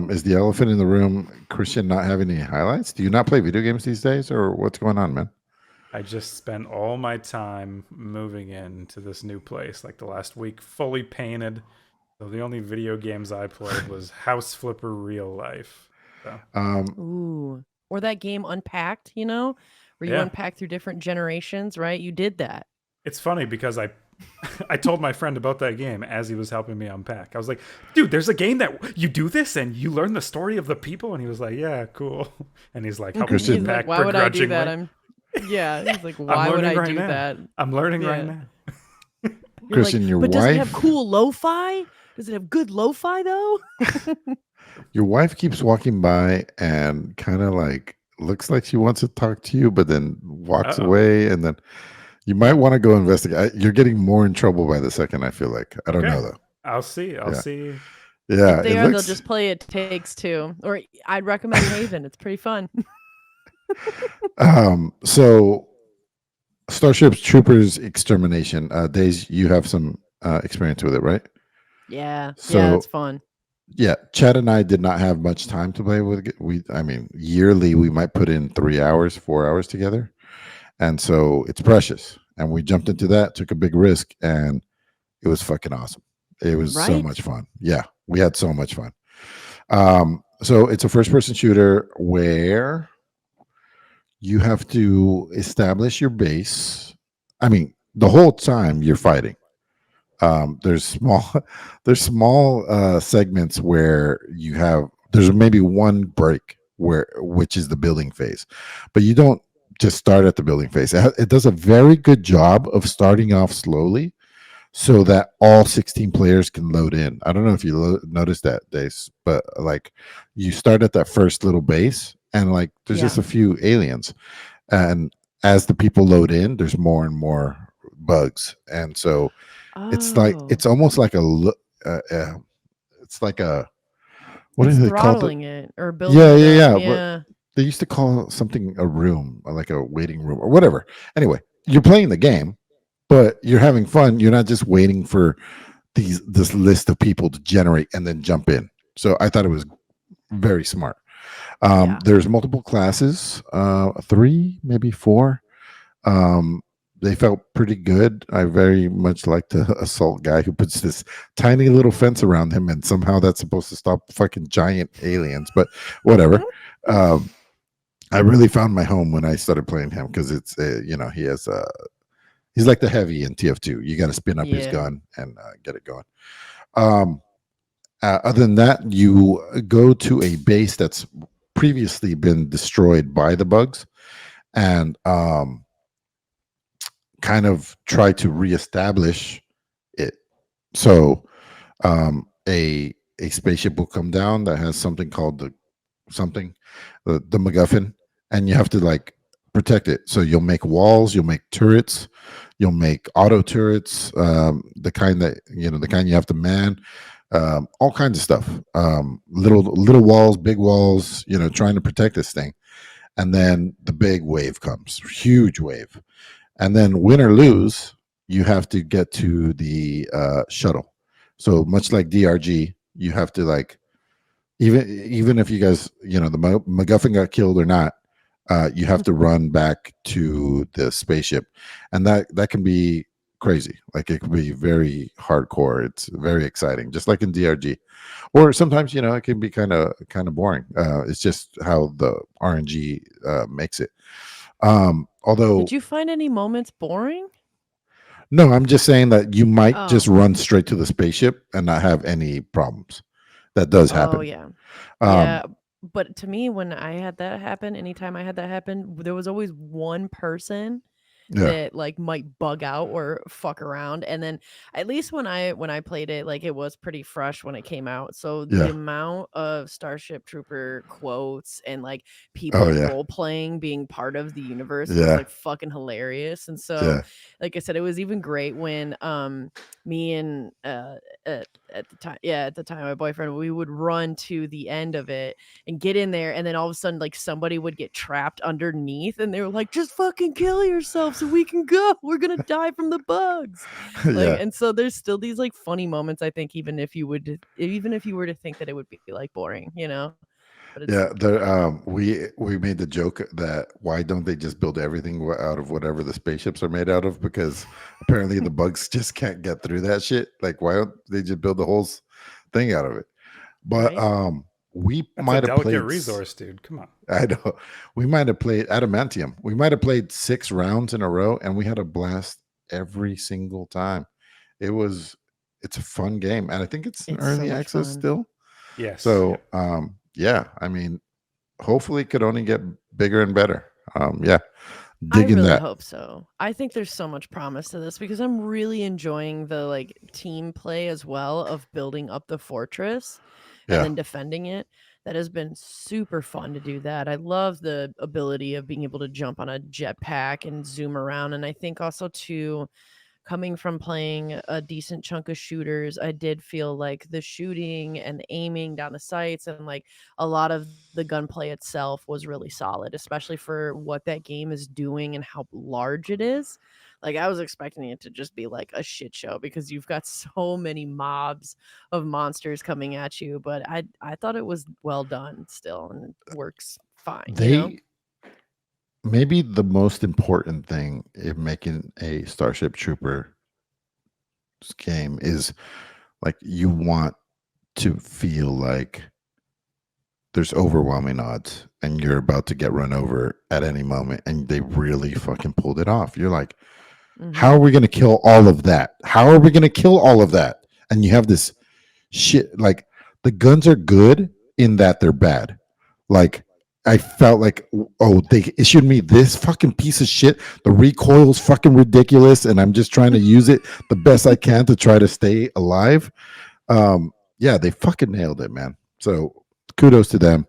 is the elephant in the room Christian not having any highlights? Do you not play video games these days, or what's going on, man? I just spent all my time moving into this new place, like the last week, fully painted. So the only video games I played was House Flipper Real Life. So Ooh, or that game Unpacked. Where you yeah, unpack through different generations, right? You did that. it's funny because I I told my friend about that game as he was helping me unpack. I was like, dude, there's a game that you do this and you learn the story of the people. And he was like, yeah, cool. And he's like, helping me Christian- He's like, unpack why would I do that? begrudgingly. He's like, why would learning I right do now. that? I'm learning right Yeah. now. You're Christian, like, your but does it have wife- cool lo-fi? Does it have good lo-fi though? Your wife keeps walking by and kind of like looks like she wants to talk to you, but then walks Uh-oh. away, and then you might want to go investigate. You're getting more in trouble by the second, I feel like. I don't Okay. know though. I'll see. I'll Yeah. see. Yeah, If they it are, looks, they'll just play It Takes Two. Or I'd recommend Haven. It's pretty fun. so Starship Troopers Extermination. Days, you have some experience with it, right? Yeah. So- it's fun. Yeah, Chad and I did not have much time to play with it. I mean, yearly we might put in 3 hours, 4 hours together, and so it's precious. And we jumped into that, took a big risk, and it was fucking awesome. It was so Right? much fun. Yeah, we had so much fun. So it's a first-person shooter where you have to establish your base. I mean, the whole time you're fighting. There's small segments where there's maybe one break which is the building phase, but you don't just start at the building phase. It does a very good job of starting off slowly so that all 16 players can load in. I don't know if you noticed that, Dace, but like you start at that first little base and like there's just a few aliens, and as the people load in, there's more and more bugs, and so it's like Oh. it's almost like it's like a what It's do they call it? throttling it or building Yeah, it yeah, up. yeah. But they used to call something a room, like a waiting room or whatever. Anyway, you're playing the game, but you're having fun. You're not just waiting for this list of people to generate and then jump in. So I thought it was very smart. Yeah. There's multiple classes, 3, maybe 4. They felt pretty good. I very much like the assault guy who puts this tiny little fence around him, and somehow that's supposed to stop fucking giant aliens. But whatever. I really found my home when I started playing him because it's he has he's like the heavy in TF2. You got to spin up his Yeah. gun and get it going. Other than that, you go to a base that's previously been destroyed by the bugs, and kind of try to reestablish it. So a spaceship will come down that has something called the MacGuffin, and you have to like protect it. So you'll make walls, you'll make turrets, you'll make auto turrets, the kind you have to man, all kinds of stuff. Little walls, big walls, trying to protect this thing. And then the big wave comes, huge wave. And then win or lose, you have to get to the shuttle. So much like DRG, you have to like even if you guys, the MacGuffin got killed or not, you have to run back to the spaceship, and that can be crazy. Like it can be very hardcore. It's very exciting, just like in DRG. Or sometimes it can be kind of boring. It's just how the RNG makes it. Although Did you find any moments boring? no, I'm just saying that you might just Oh. run straight to the spaceship and not have any problems. That does Oh happen. yeah. Um, Yeah. But to me, when I had that happen, anytime I had that happen, there was always one person yeah, that like might bug out or fuck around. And then at least when I played it, like it was pretty fresh when it came out. So the yeah. amount of Starship Trooper quotes and like Oh people yeah, role playing being part of the universe was yeah, like fucking hilarious. And so yeah, like I said, it was even great when me and at the time, yeah, at the time my boyfriend, we would run to the end of it and get in there, and then all of a sudden like somebody would get trapped underneath and they were like, just fucking kill yourself so we can go, we're gonna die from the bugs. Like, yeah. and so there's still these like funny moments, I think, even if you were to think that it would be like boring, but it's Yeah, we made the joke that why don't they just build everything out of whatever the spaceships are made out of? Because apparently the bugs just can't get through that shit. Like, why don't they just build the whole thing out of it? But right. we That's a might have delicate played. resource, dude. Come on. I know we might have played Adamantium. We might have played 6 rounds in a row, and we had a blast every single time. It's a fun game, and I think it's in It's so early much access fun. still. Yes. So, Yep. yeah, I mean, hopefully, it could only get bigger and better. Yeah, I digging really that. hope so. I think there's so much promise to this because I'm really enjoying the like team play as well of building up the fortress and Yeah, then defending it. That has been super fun to do that. I love the ability of being able to jump on a jetpack and zoom around. And I think also too, coming from playing a decent chunk of shooters, I did feel like the shooting and the aiming down the sights and like a lot of the gunplay itself was really solid, especially for what that game is doing and how large it is. Like I was expecting it to just be like a shit show because you've got so many mobs of monsters coming at you, but I thought it was well done still and it works fine. they maybe the most important thing in making a Starship Trooper game is like you want to feel like there's overwhelming odds and you're about to get run over at any moment, and they really fucking pulled it off. You're like, how Mhm. are we going to kill all of that? How are we going to kill all of that? And you have this shit. Like the guns are good in that they're bad. Like I felt like, oh, they issued me this fucking piece of shit. The recoil's fucking ridiculous, and I'm just trying to use it the best I can to try to stay alive. Yeah, they fucking nailed it, man. So kudos to them.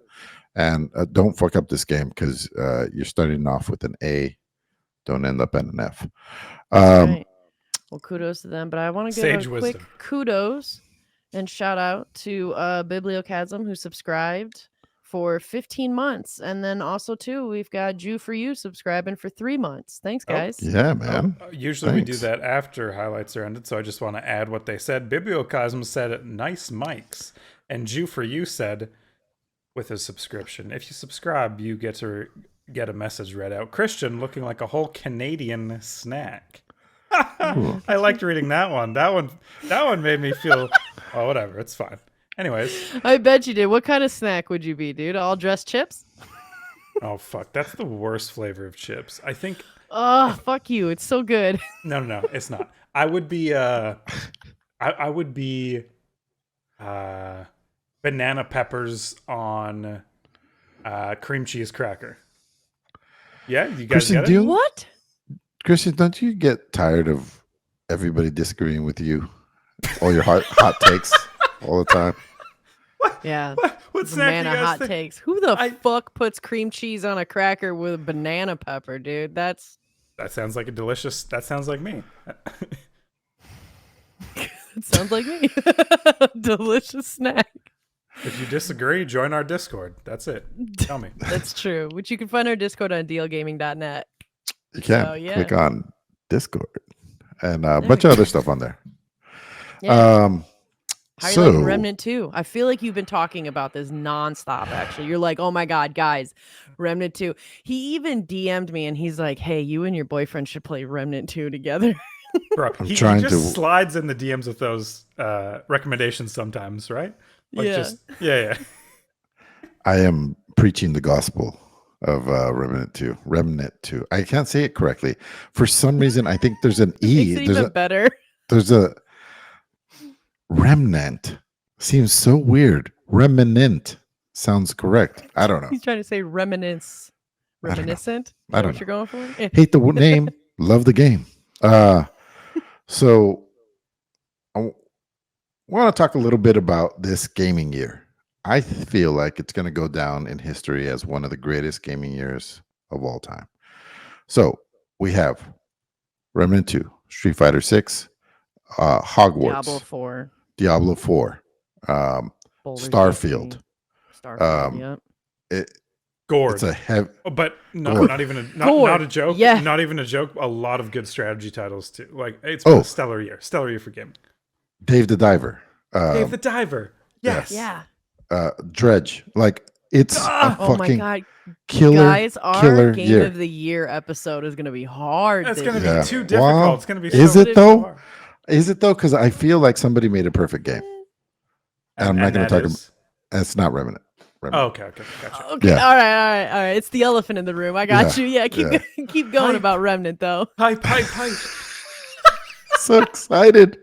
And don't fuck up this game because you're starting off with an A. Don't end up at an F. That's Um, right. Well, kudos to them, but I want to give a Sage quick wisdom. kudos and shout out to Bibliochasm who subscribed for 15 months. And then also too, we've got Jew for You subscribing for 3 months. Thanks, Oh, guys. yeah, oh. man. Usually we do Thanks. that after highlights are ended, so I just want to add what they said. Bibliocosm said, "Nice mics," and Jew for You said, with his subscription, "If you subscribe, you get to get a message read out." Christian looking like a whole Canadian snack. Ooh. I liked reading that one. That one made me feel. Oh, whatever. It's fine. Anyways. I bet you did. What kind of snack would you be, dude? All dressed chips? Oh fuck. That's the worst flavor of chips. I think. Oh, fuck you. It's so good. No. It's not. I would be. I would be. Uh, banana peppers on cream cheese cracker. Yeah, you guys Christian, get it? What? Christian, don't you get tired of everybody disagreeing with you? All your hot takes all the time. Yeah. What snack do you Banana guys hot think? takes. Who the I- fuck puts cream cheese on a cracker with a banana pepper, dude? That sounds like a delicious. That sounds like me. It sounds like me. Delicious snack. If you disagree, join our Discord. That's it. Tell me. That's true. Which you can find our Discord on dlgaming.net. You can So, yeah. click on Discord and a bunch of other stuff on there. Yeah. How are you liking So Remnant 2? I feel like you've been talking about this nonstop, actually. You're like, oh my God, guys, Remnant 2. He even DM'd me and he's like, hey, you and your boyfriend should play Remnant 2 together. Bro, I'm he trying just to. slides in the DMs with those recommendations sometimes, right? Like Yeah. just yeah. I am preaching the gospel of Remnant 2. Remnant 2. I can't say it correctly. For some reason, I think there's an It E. makes it even better. There's a remnant. Seems so weird. Remnant sounds correct. I don't know. He's trying to say reminisce. I don't know. Reminiscent? Is I that don't what you're going for? Yeah. Hate the name. Love the game. So I want to talk a little bit about this gaming year. I feel like it's going to go down in history as one of the greatest gaming years of all time. So we have Remnant 2, Street Fighter 6, Hogwarts, Diablo 4, Boulder's Starfield. DLC. Starfield, yep. Gord. It's a heavy, But no, Gord. not even a Gord, not a joke. yeah. Not even a joke. A lot of good strategy titles too. Like it's Oh. been a stellar year. Stellar year for gaming. Dave the Diver, Dave the Diver. Yes. Yeah. Dredge. Like it's a Oh my fucking God. killer, Guys, our killer Game year. of the Year episode is going to be hard. It's this going to Yeah. be too year. difficult. Wow. It's going to be Is so it though? hard. Is it though? Because I feel like somebody made a perfect game. And I'm not going to talk about. It's not Remnant. Oh, okay, gotcha. Okay, Yeah. all right. It's the elephant in the room. I got you. Yeah, keep keep going Hype. about Remnant though. Hype. So excited.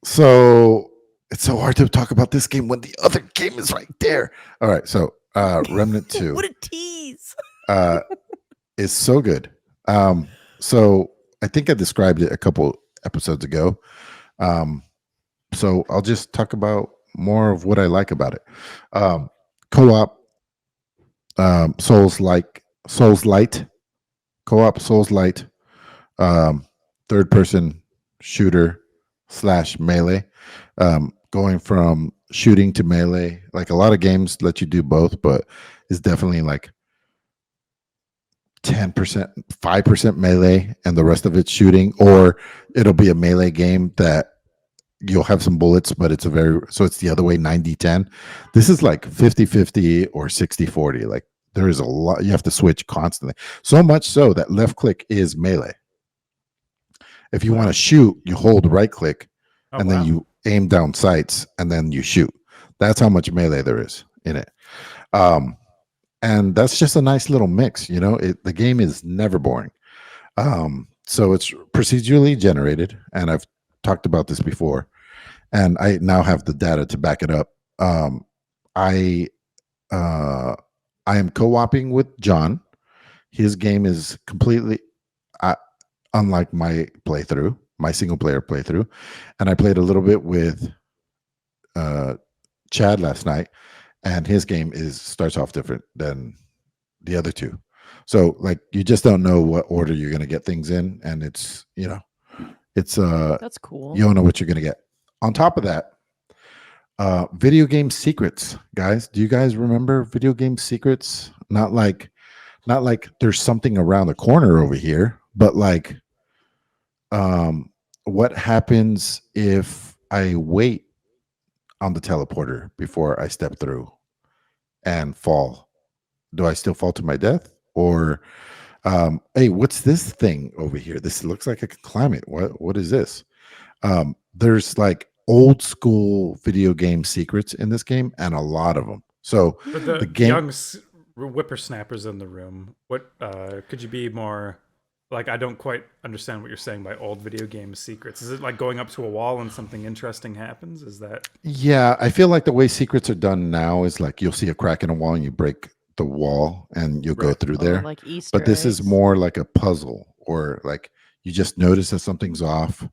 So it's so hard to talk about this game when the other game is right there. All right, so Remnant 2 What a tease. is so good. So I think I described it a couple episodes ago. So I'll just talk about more of what I like about it. Co-op, Souls Light, co-op Souls Light, third person shooter / melee, going from shooting to melee. Like a lot of games let you do both, but it's definitely like 10%, 5% melee and the rest of it's shooting, or it'll be a melee game that you'll have some bullets, but it's it's the other way, 90-10. This is like 50-50 or 60-40. Like there is a lot, you have to switch constantly. So much so that left click is melee. If you want to shoot, you hold right click and then you aim down sights and then you shoot. That's how much melee there is in it. And that's just a nice little mix, you know. The game is never boring. So it's procedurally generated, and I've talked about this before, and I now have the data to back it up. I am co-oping with John. His game is completely unlike my playthrough, my single player playthrough, and I played a little bit with Chad last night, and his game starts off different than the other two. So like you just don't know what order you're going to get things in, and it's That's cool. You don't know what you're going to get. On top of that, video game secrets, guys. Do you guys remember video game secrets? Not like there's something around the corner over here, but like what happens if I wait on the teleporter before I step through and fall? Do I still fall to my death? Or hey, what's this thing over here? This looks like I can climb it. What is this? There's like old school video game secrets in this game, and a lot of them. So For the game, young whippersnappers in the room, what could you be more like? I don't quite understand what you're saying by old video game secrets. Is it like going up to a wall and something interesting happens? Is that? Yeah, I feel like the way secrets are done now is like you'll see a crack in a wall and you break the wall and you'll go through there. Like Easter but this eggs. is more like a puzzle, or like you just notice that something's off,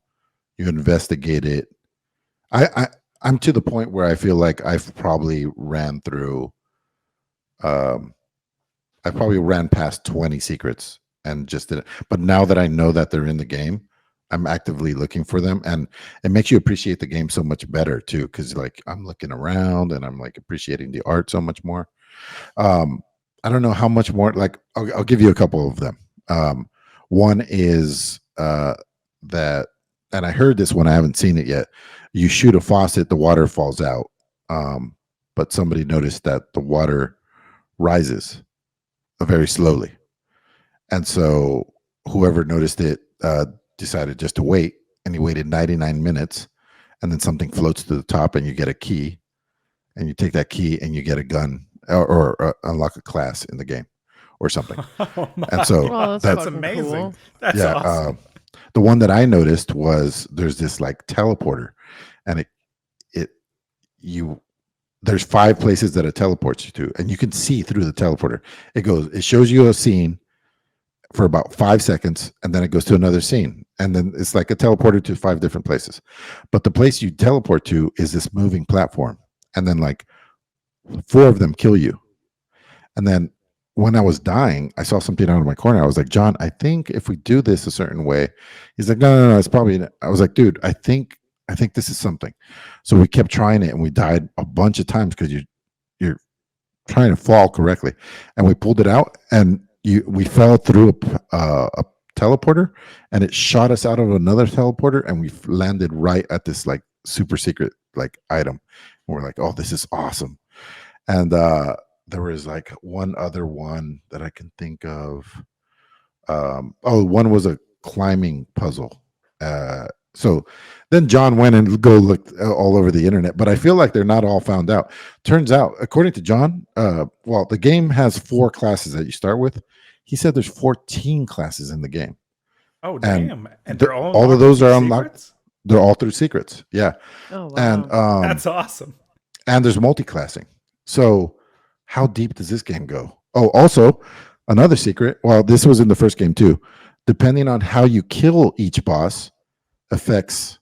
you investigate it. I'm to the point where I feel like I've probably ran through I probably ran past 20 secrets and just did it. But now that I know that they're in the game, I'm actively looking for them, and it makes you appreciate the game so much better too, because like I'm looking around and I'm like appreciating the art so much more. I don't know how much more. Like I'll give you a couple of them. One is that, and I heard this one, I haven't seen it yet. You shoot a faucet, the water falls out. But somebody noticed that the water rises very slowly. And so whoever noticed it decided just to wait, and he waited 99 minutes, and then something floats to the top, and you get a key, and you take that key, and you get a gun or unlock a class in the game or something. Oh my And so Oh, that's that's fucking amazing. cool. That's yeah, awesome. the one that I noticed was there's this like teleporter, and there's 5 places that it teleports you to, and you can see through the teleporter. It shows you a scene for about 5 seconds, and then it goes to another scene, and then it's like a teleporter to 5 different places. But the place you teleport to is this moving platform, and then like 4 of them kill you. And then when I was dying, I saw something out of my corner. I was like, John, I think if we do this a certain way, he's like, no, it's probably. I was like, dude, I think this is something. So we kept trying it, and we died a bunch of times because you're trying to fall correctly, and we pulled it out, and we fell through a teleporter, and it shot us out of another teleporter, and we landed right at this like super secret like item. And we're like, oh, this is awesome. And there was like one other one that I can think of. One was a climbing puzzle. So then John went and go look all over the internet, but I feel like they're not all found out. Turns out, according to John, well, the game has 4 classes that you start with. He said there's 14 classes in the game. Oh And damn! And they're all all of unlocked those through are unlocked. secrets? They're all through secrets. Yeah. Oh, wow. And That's awesome. and there's multi-classing. So how deep does this game go? Oh, also another secret. Well, this was in the first game too. Depending on how you kill each boss affects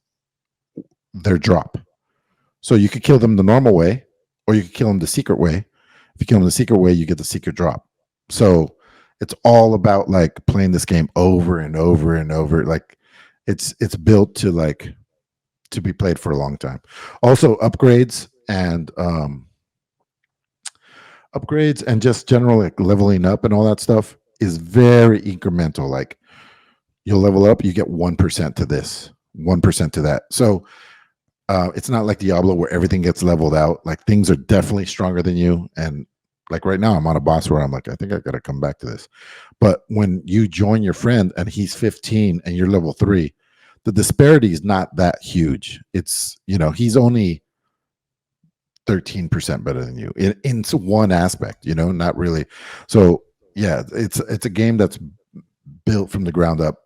their drop. So you could kill them the normal way, or you could kill them the secret way. If you kill them the secret way, you get the secret drop. So it's all about like playing this game over and over and over. Like it's built to be played for a long time. Also upgrades and just general like leveling up and all that stuff is very incremental. Like you'll level up, you get 1% to this, 1% to that. So it's not like Diablo where everything gets leveled out. Like things are definitely stronger than you. And like right now, I'm on a boss where I'm like, I think I got to come back to this. But when you join your friend and he's 15 and you're level 3, the disparity is not that huge. It's, he's only 13% better than you in one aspect, not really. So yeah, it's a game that's built from the ground up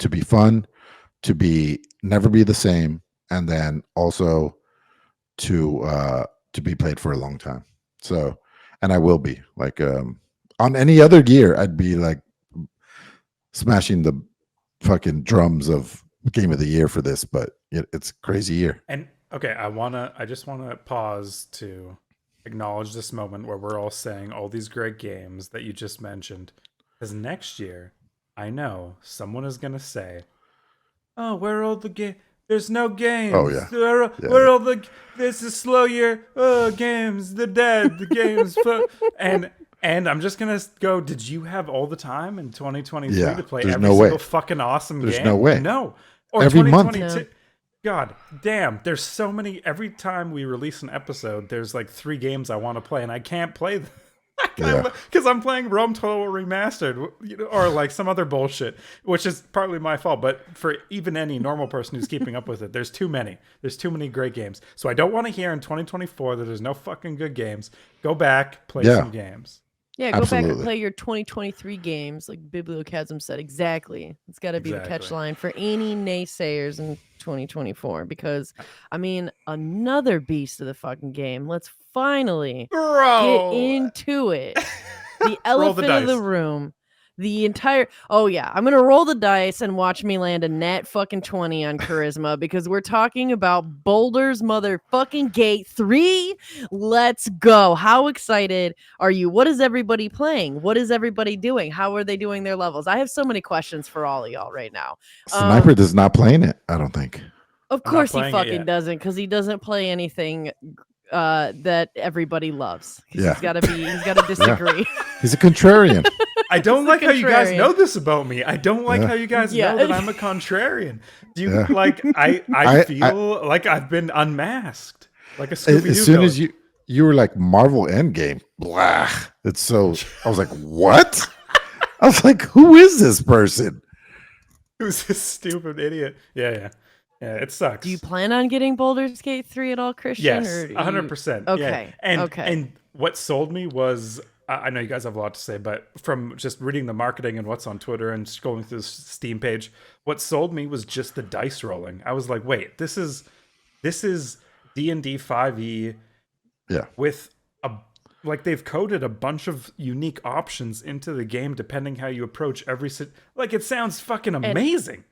to be fun, to be never be the same, and then also to be played for a long time. So, and I will be like on any other year, I'd be like smashing the fucking drums of game of the year for this, but it's a crazy year. And okay, I just wanna pause to acknowledge this moment where we're all saying all these great games that you just mentioned. Because next year, I know someone is gonna say, "Oh, where are all the games? There's no games. Oh, yeah. Where are all the? This is slow year. Oh, games. They're dead. The games. And I'm just gonna go. Did you have all the time in 2023 Yeah, to play there's every no way. single fucking awesome There's game? no way. No. Or Every month. 2022. God damn, there's so many. Every time we release an episode, there's like 3 games I want to play, and I can't play them. Yeah. Because I'm playing Rome Total Remastered, or like some other bullshit, which is partly my fault. But for even any normal person who's keeping up with it, there's too many. There's too many great games. So I don't want to hear in 2024 that there's no fucking good games. Go back, play some games. Yeah, go back and Absolutely. play your 2023 games, like Bibliochasm said. Exactly. It's got to be the catch line for any naysayers in 2024. Because, I mean, another beast of the fucking game. Let's finally Bro, get into it. The Roll the elephant of the dice. room. The entire. Oh, yeah. I'm going to roll the dice and watch me land a net fucking 20 on charisma because we're talking about Boulder's motherfucking Gate 3. Let's go. How excited are you? What is everybody playing? What is everybody doing? How are they doing their levels? I have so many questions for all of y'all right now. Sniper is not playing it, I don't think. Of I'm not course he playing it fucking yet. doesn't, because he doesn't play anything that everybody loves. 'Cause Yeah. he's got to disagree. He's a contrarian. I don't the like how you guys contrarian. know this about me. I don't like Yeah. how you guys Yeah. know that I'm a contrarian. Do you Yeah. like I I feel like I've been unmasked. Like a Scooby as Doo soon villain. as you were like Marvel Endgame, blah. It's so. I was like, what? I was like, who is this person? Who's this stupid idiot? Yeah. Yeah, it sucks. Do you plan on getting Baldur's Gate 3 at all, Christian? Yes, Or 100%. Yeah, Okay. Okay. and what sold me was I know you guys have a lot to say, but from just reading the marketing and what's on Twitter and just going through the Steam page, what sold me was just the dice rolling. I was like, wait, this is D&D 5e Yeah. with a like they've coded a bunch of unique options into the game depending how you approach every like it sounds fucking amazing.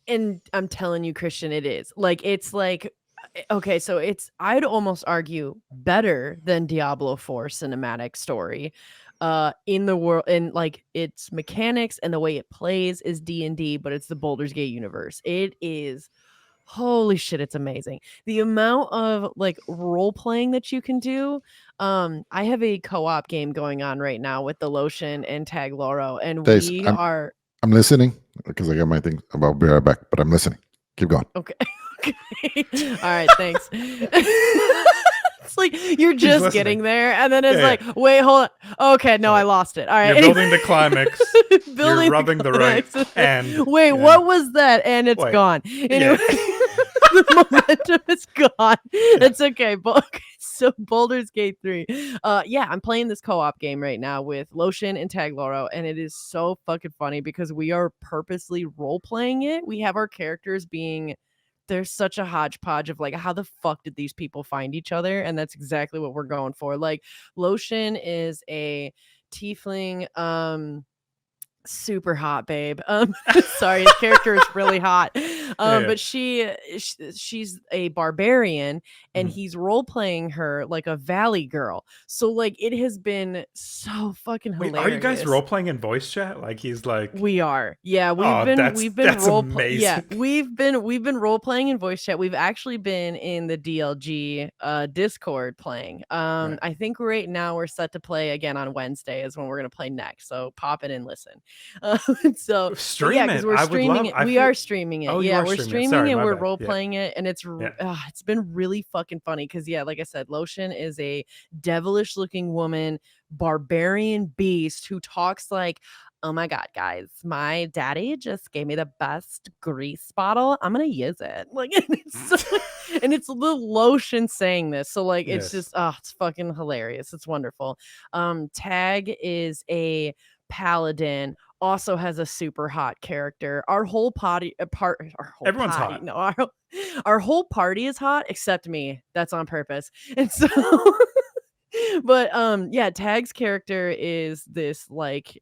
And I'm telling you, Christian, it is. Like, it's like, okay, so it's, I'd almost argue, better than Diablo 4 cinematic story. In the world, and like its mechanics and the way it plays is D&D, but it's the Baldur's Gate universe. It is, holy shit, it's amazing. The amount of like role playing that you can do. I have a co-op game going on right now with the Lotion and Tag Loro, and Dace, we are I'm listening because I got my thing. I'll be right back, but I'm listening. Keep going. okay. Okay. All right, thanks. It's like you're just listening. getting there, and then it's Yeah, like, wait, hold on. Okay, no, I lost it. All right. You're building the climax. Building You're rubbing the right climax. and Wait, what was that? And it's Wait. gone. Anyway, the momentum is gone. It's okay. But okay, so Baldur's Gate 3. Yeah, I'm playing this co-op game right now with Lotion and Tag Loro, and it is so fucking funny because we are purposely role playing it. We have our characters being, there's such a hodgepodge of like, how the fuck did these people find each other? And that's exactly what we're going for. Like, Lotion is a tiefling, super hot babe. Sorry, his character is really hot. But she's a barbarian, and he's role playing her like a valley girl. So like, it has been so fucking hilarious. Wait, are you guys role playing in voice chat? Like he's like, We are. Yeah, that's amazing. Yeah, we've been role playing in voice chat. We've actually been in the DLG Discord playing. Right. I think right now we're set to play again on Wednesday is when we're gonna play next. So pop in and listen. So Stream yeah, it. because we're I would streaming love- it. I We feel- are streaming it. Oh, you Yeah, are we're streaming it. streaming Sorry, and my we're bad. role Yeah. playing it, and it's it's been really fucking funny because yeah, like I said, Lotion is a devilish looking woman, barbarian beast who talks like, oh my god, guys, my daddy just gave me the best grease bottle. I'm gonna use it. Like, and it's the Lotion saying this. So like, it's Yes. just it's fucking hilarious. It's wonderful. Tag is a paladin, also has a super hot character. Our whole party, Everyone's party, hot. no, our whole party is hot except me. That's on purpose. And so, but yeah, Tag's character is this like,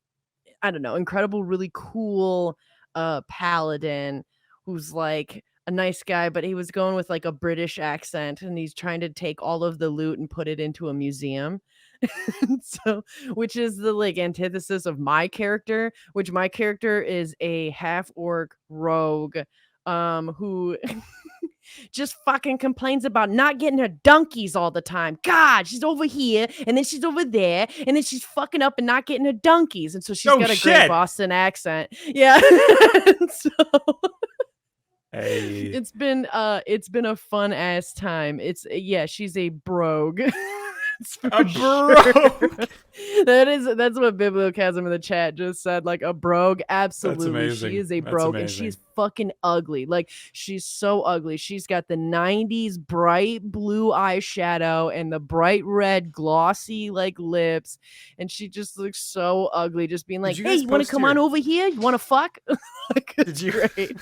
I don't know, incredible, really cool paladin who's like a nice guy, but he was going with like a British accent, and he's trying to take all of the loot and put it into a museum. So, which is the like antithesis of my character, which my character is a half orc rogue who just fucking complains about not getting her donkeys all the time. God, she's over here and then she's over there and then she's fucking up and not getting her donkeys. And so she's got a great Boston accent. Yeah. So Hey. it's been a fun ass time. It's yeah, she's a brogue. A brogue. That's what Bibliocasm in the chat just said. Like, a brogue, absolutely. amazing. She is a That's brogue, and amazing. she's fucking ugly. Like, she's so ugly. She's got the 90s bright blue eyeshadow and the bright red glossy like lips, and she just looks so ugly. Just being like, you "Hey, guys you want to post come your- on over here? You want to fuck?" Like, Did you great.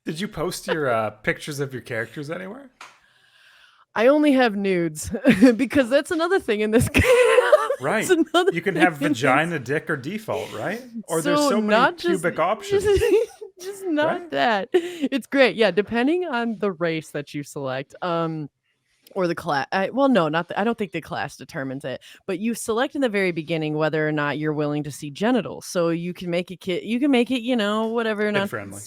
Did you post your pictures of your characters anywhere? I only have nudes because that's another thing in this game. Right. You can have vagina, dick, or default, right? Or there's so many pubic options. Just not right? that. It's great. Yeah, depending on the race that you select. Or the class. Well, no, not. I don't think the class determines it, but you select in the very beginning whether or not you're willing to see genitals. So you can make a kid. You can make it, whatever. Kid Not friendly.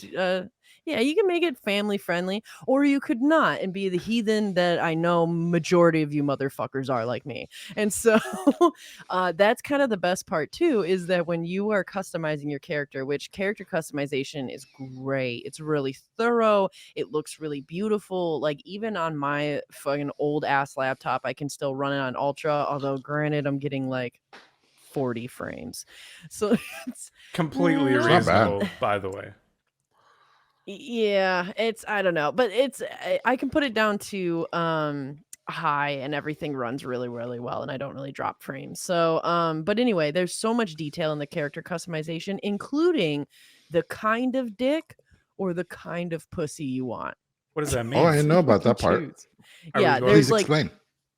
Yeah, Yeah, you can make it family friendly, or you could not and be the heathen that I know majority of you motherfuckers are like me. And so that's kind of the best part too, is that when you are customizing your character, which character customization is great, it's really thorough, it looks really beautiful. Like even on my fucking old ass laptop, I can still run it on ultra, although granted, I'm getting like 40 frames. So it's Completely It's not bad. reasonable, by the way. yeah, it's I don't know, but it's I can put it down to high and everything runs really really well and I don't really drop frames. So but anyway, there's so much detail in the character customization, including the kind of dick or the kind of pussy you want. What does that Oh, I mean? didn't know You about can that part. choose. Are we Yeah, going Please there's like explain.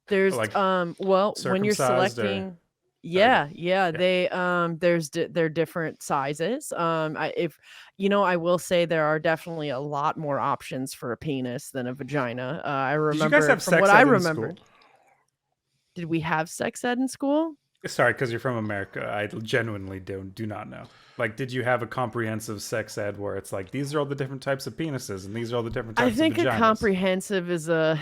there's like well, when you're circumcised or selecting yeah, yeah, yeah. they they're different sizes. I if you know, I will say there are definitely a lot more options for a penis than a vagina. I Did you guys remember have from what sex I ed in remember. school? Did we have sex ed in school? Sorry, because you're from America. I genuinely do not know. Like, did you have a comprehensive sex ed where it's like these are all the different types of penises and these are all the different I types of think a vaginas? comprehensive is a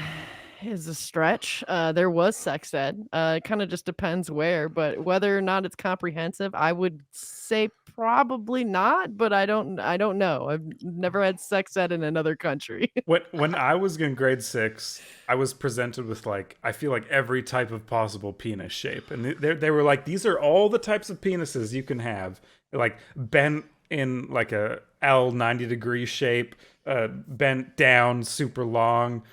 stretch. There was sex ed. It kind of just depends where, but whether or not it's comprehensive, I would say probably not. But I don't know. I've never had sex ed in another country. When I was in grade 6, I was presented with like I feel like every type of possible penis shape, and they were like these are all the types of penises you can have, like bent in like a L 90-degree shape, bent down, super long,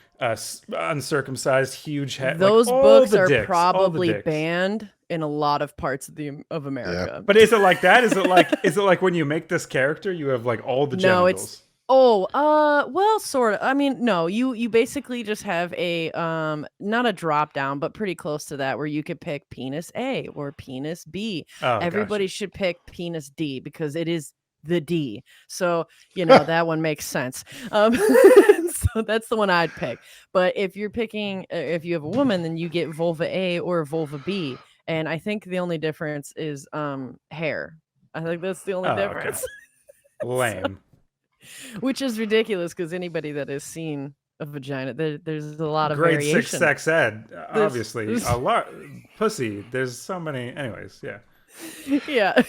uncircumcised, huge head, like Those all books the are dicks, all the probably dicks. banned in a lot of parts of Yeah. America. But is it like that? Is it like when you make this character, you have like all the No, it's genitals? well, sort of. I mean, no, you basically just have a not a drop down, but pretty close to that where you could pick penis A or penis B. Oh, gotcha. Everybody should pick penis D because it is the D. So, you know, that one makes sense. So that's the one I'd pick. But if you're picking if you have a woman, then you get vulva A or vulva B. And I think the only difference is hair. I think that's the only Oh, okay. difference. Lame. Which is ridiculous because anybody that has seen a vagina, there's a lot of Grade 6 variation. sex ed, There's- obviously. there's- A lot. Pussy. There's so many. Anyways, yeah. yeah.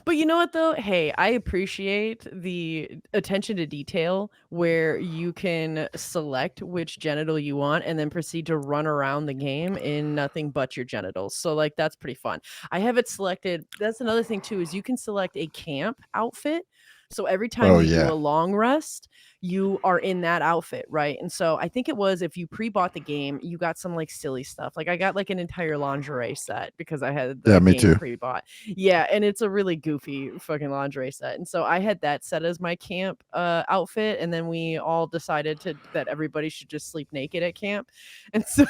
But you know what though? Hey, I appreciate the attention to detail where you can select which genital you want and then proceed to run around the game in nothing but your genitals. So like that's pretty fun. I have it selected. That's another thing too, is you can select a camp outfit. So every time Oh you do yeah. a long rest, you are in that outfit, right? And so I think it was if you pre-bought the game, you got some like silly stuff. Like I got like an entire lingerie set because I had the Yeah, me game too. pre-bought. Yeah, and it's a really goofy fucking lingerie set. And so I had that set as my camp outfit, and then we all decided that everybody should just sleep naked at camp. And so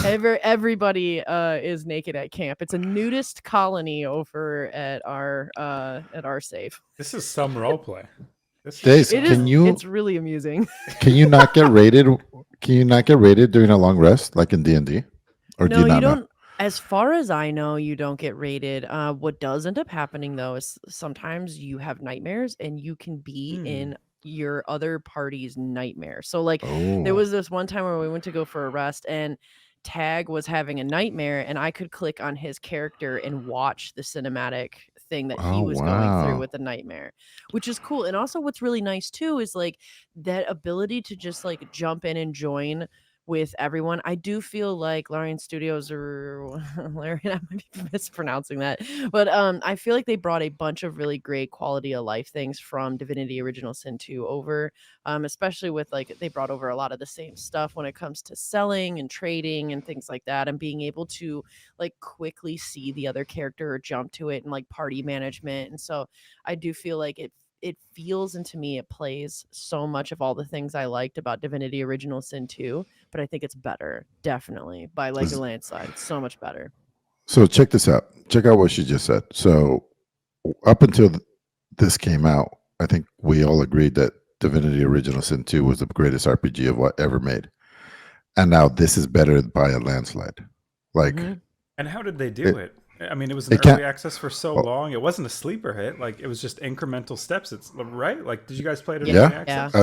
everybody is naked at camp. It's a nudist colony over at our safe. This is some roleplay. Days, It is it's really amusing. can you not get rated? Can you not get rated during a long rest like in D&D? Or do No, you not you know? don't. As far as I know, you don't get rated. What does end up happening though is sometimes you have nightmares and you can be in your other party's nightmare. So like there Oh. was this one time where we went to go for a rest and Tag was having a nightmare and I could click on his character and watch the cinematic thing that he Oh, was going through wow. with the nightmare, which is cool. And also what's really nice too is like that ability to just like jump in and join with everyone. I do feel like Larian Studios or Larian, I might be mispronouncing that, but I feel like they brought a bunch of really great quality of life things from Divinity Original Sin 2 over, especially with like they brought over a lot of the same stuff when it comes to selling and trading and things like that, and being able to like quickly see the other character or jump to it and like party management. And so I do feel like it feels, and to me it plays so much of all the things I liked about Divinity Original Sin 2, but I think it's better, definitely, by like a landslide. It's so much better. So check this out. Check out what she just said. So up until this came out, I think we all agreed that Divinity Original Sin 2 was the greatest RPG of what ever made. And now this is better by a landslide. Like Mhm. And how did they do it? I mean, it was in It can't. early access for so Oh, long. It wasn't a sleeper hit. Like it was just incremental steps. It's right. Like, did you guys play it in early yeah, Yeah. access?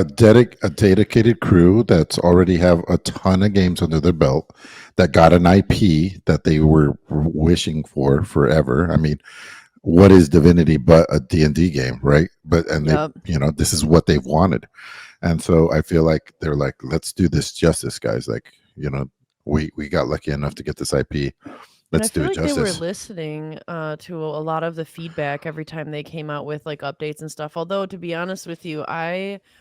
a dedicated crew that's already have a ton of games under their belt that got an IP that they were wishing for forever. I mean, what is Divinity but a D&D game, right? But and they, Yep. this is what they've wanted. And so I feel like they're like, let's do this justice, guys. Like, we got lucky enough to get this IP. And I Let's do feel it like they were justice. listening to a lot of the feedback every time they came out with like updates and stuff. Although to be honest with you,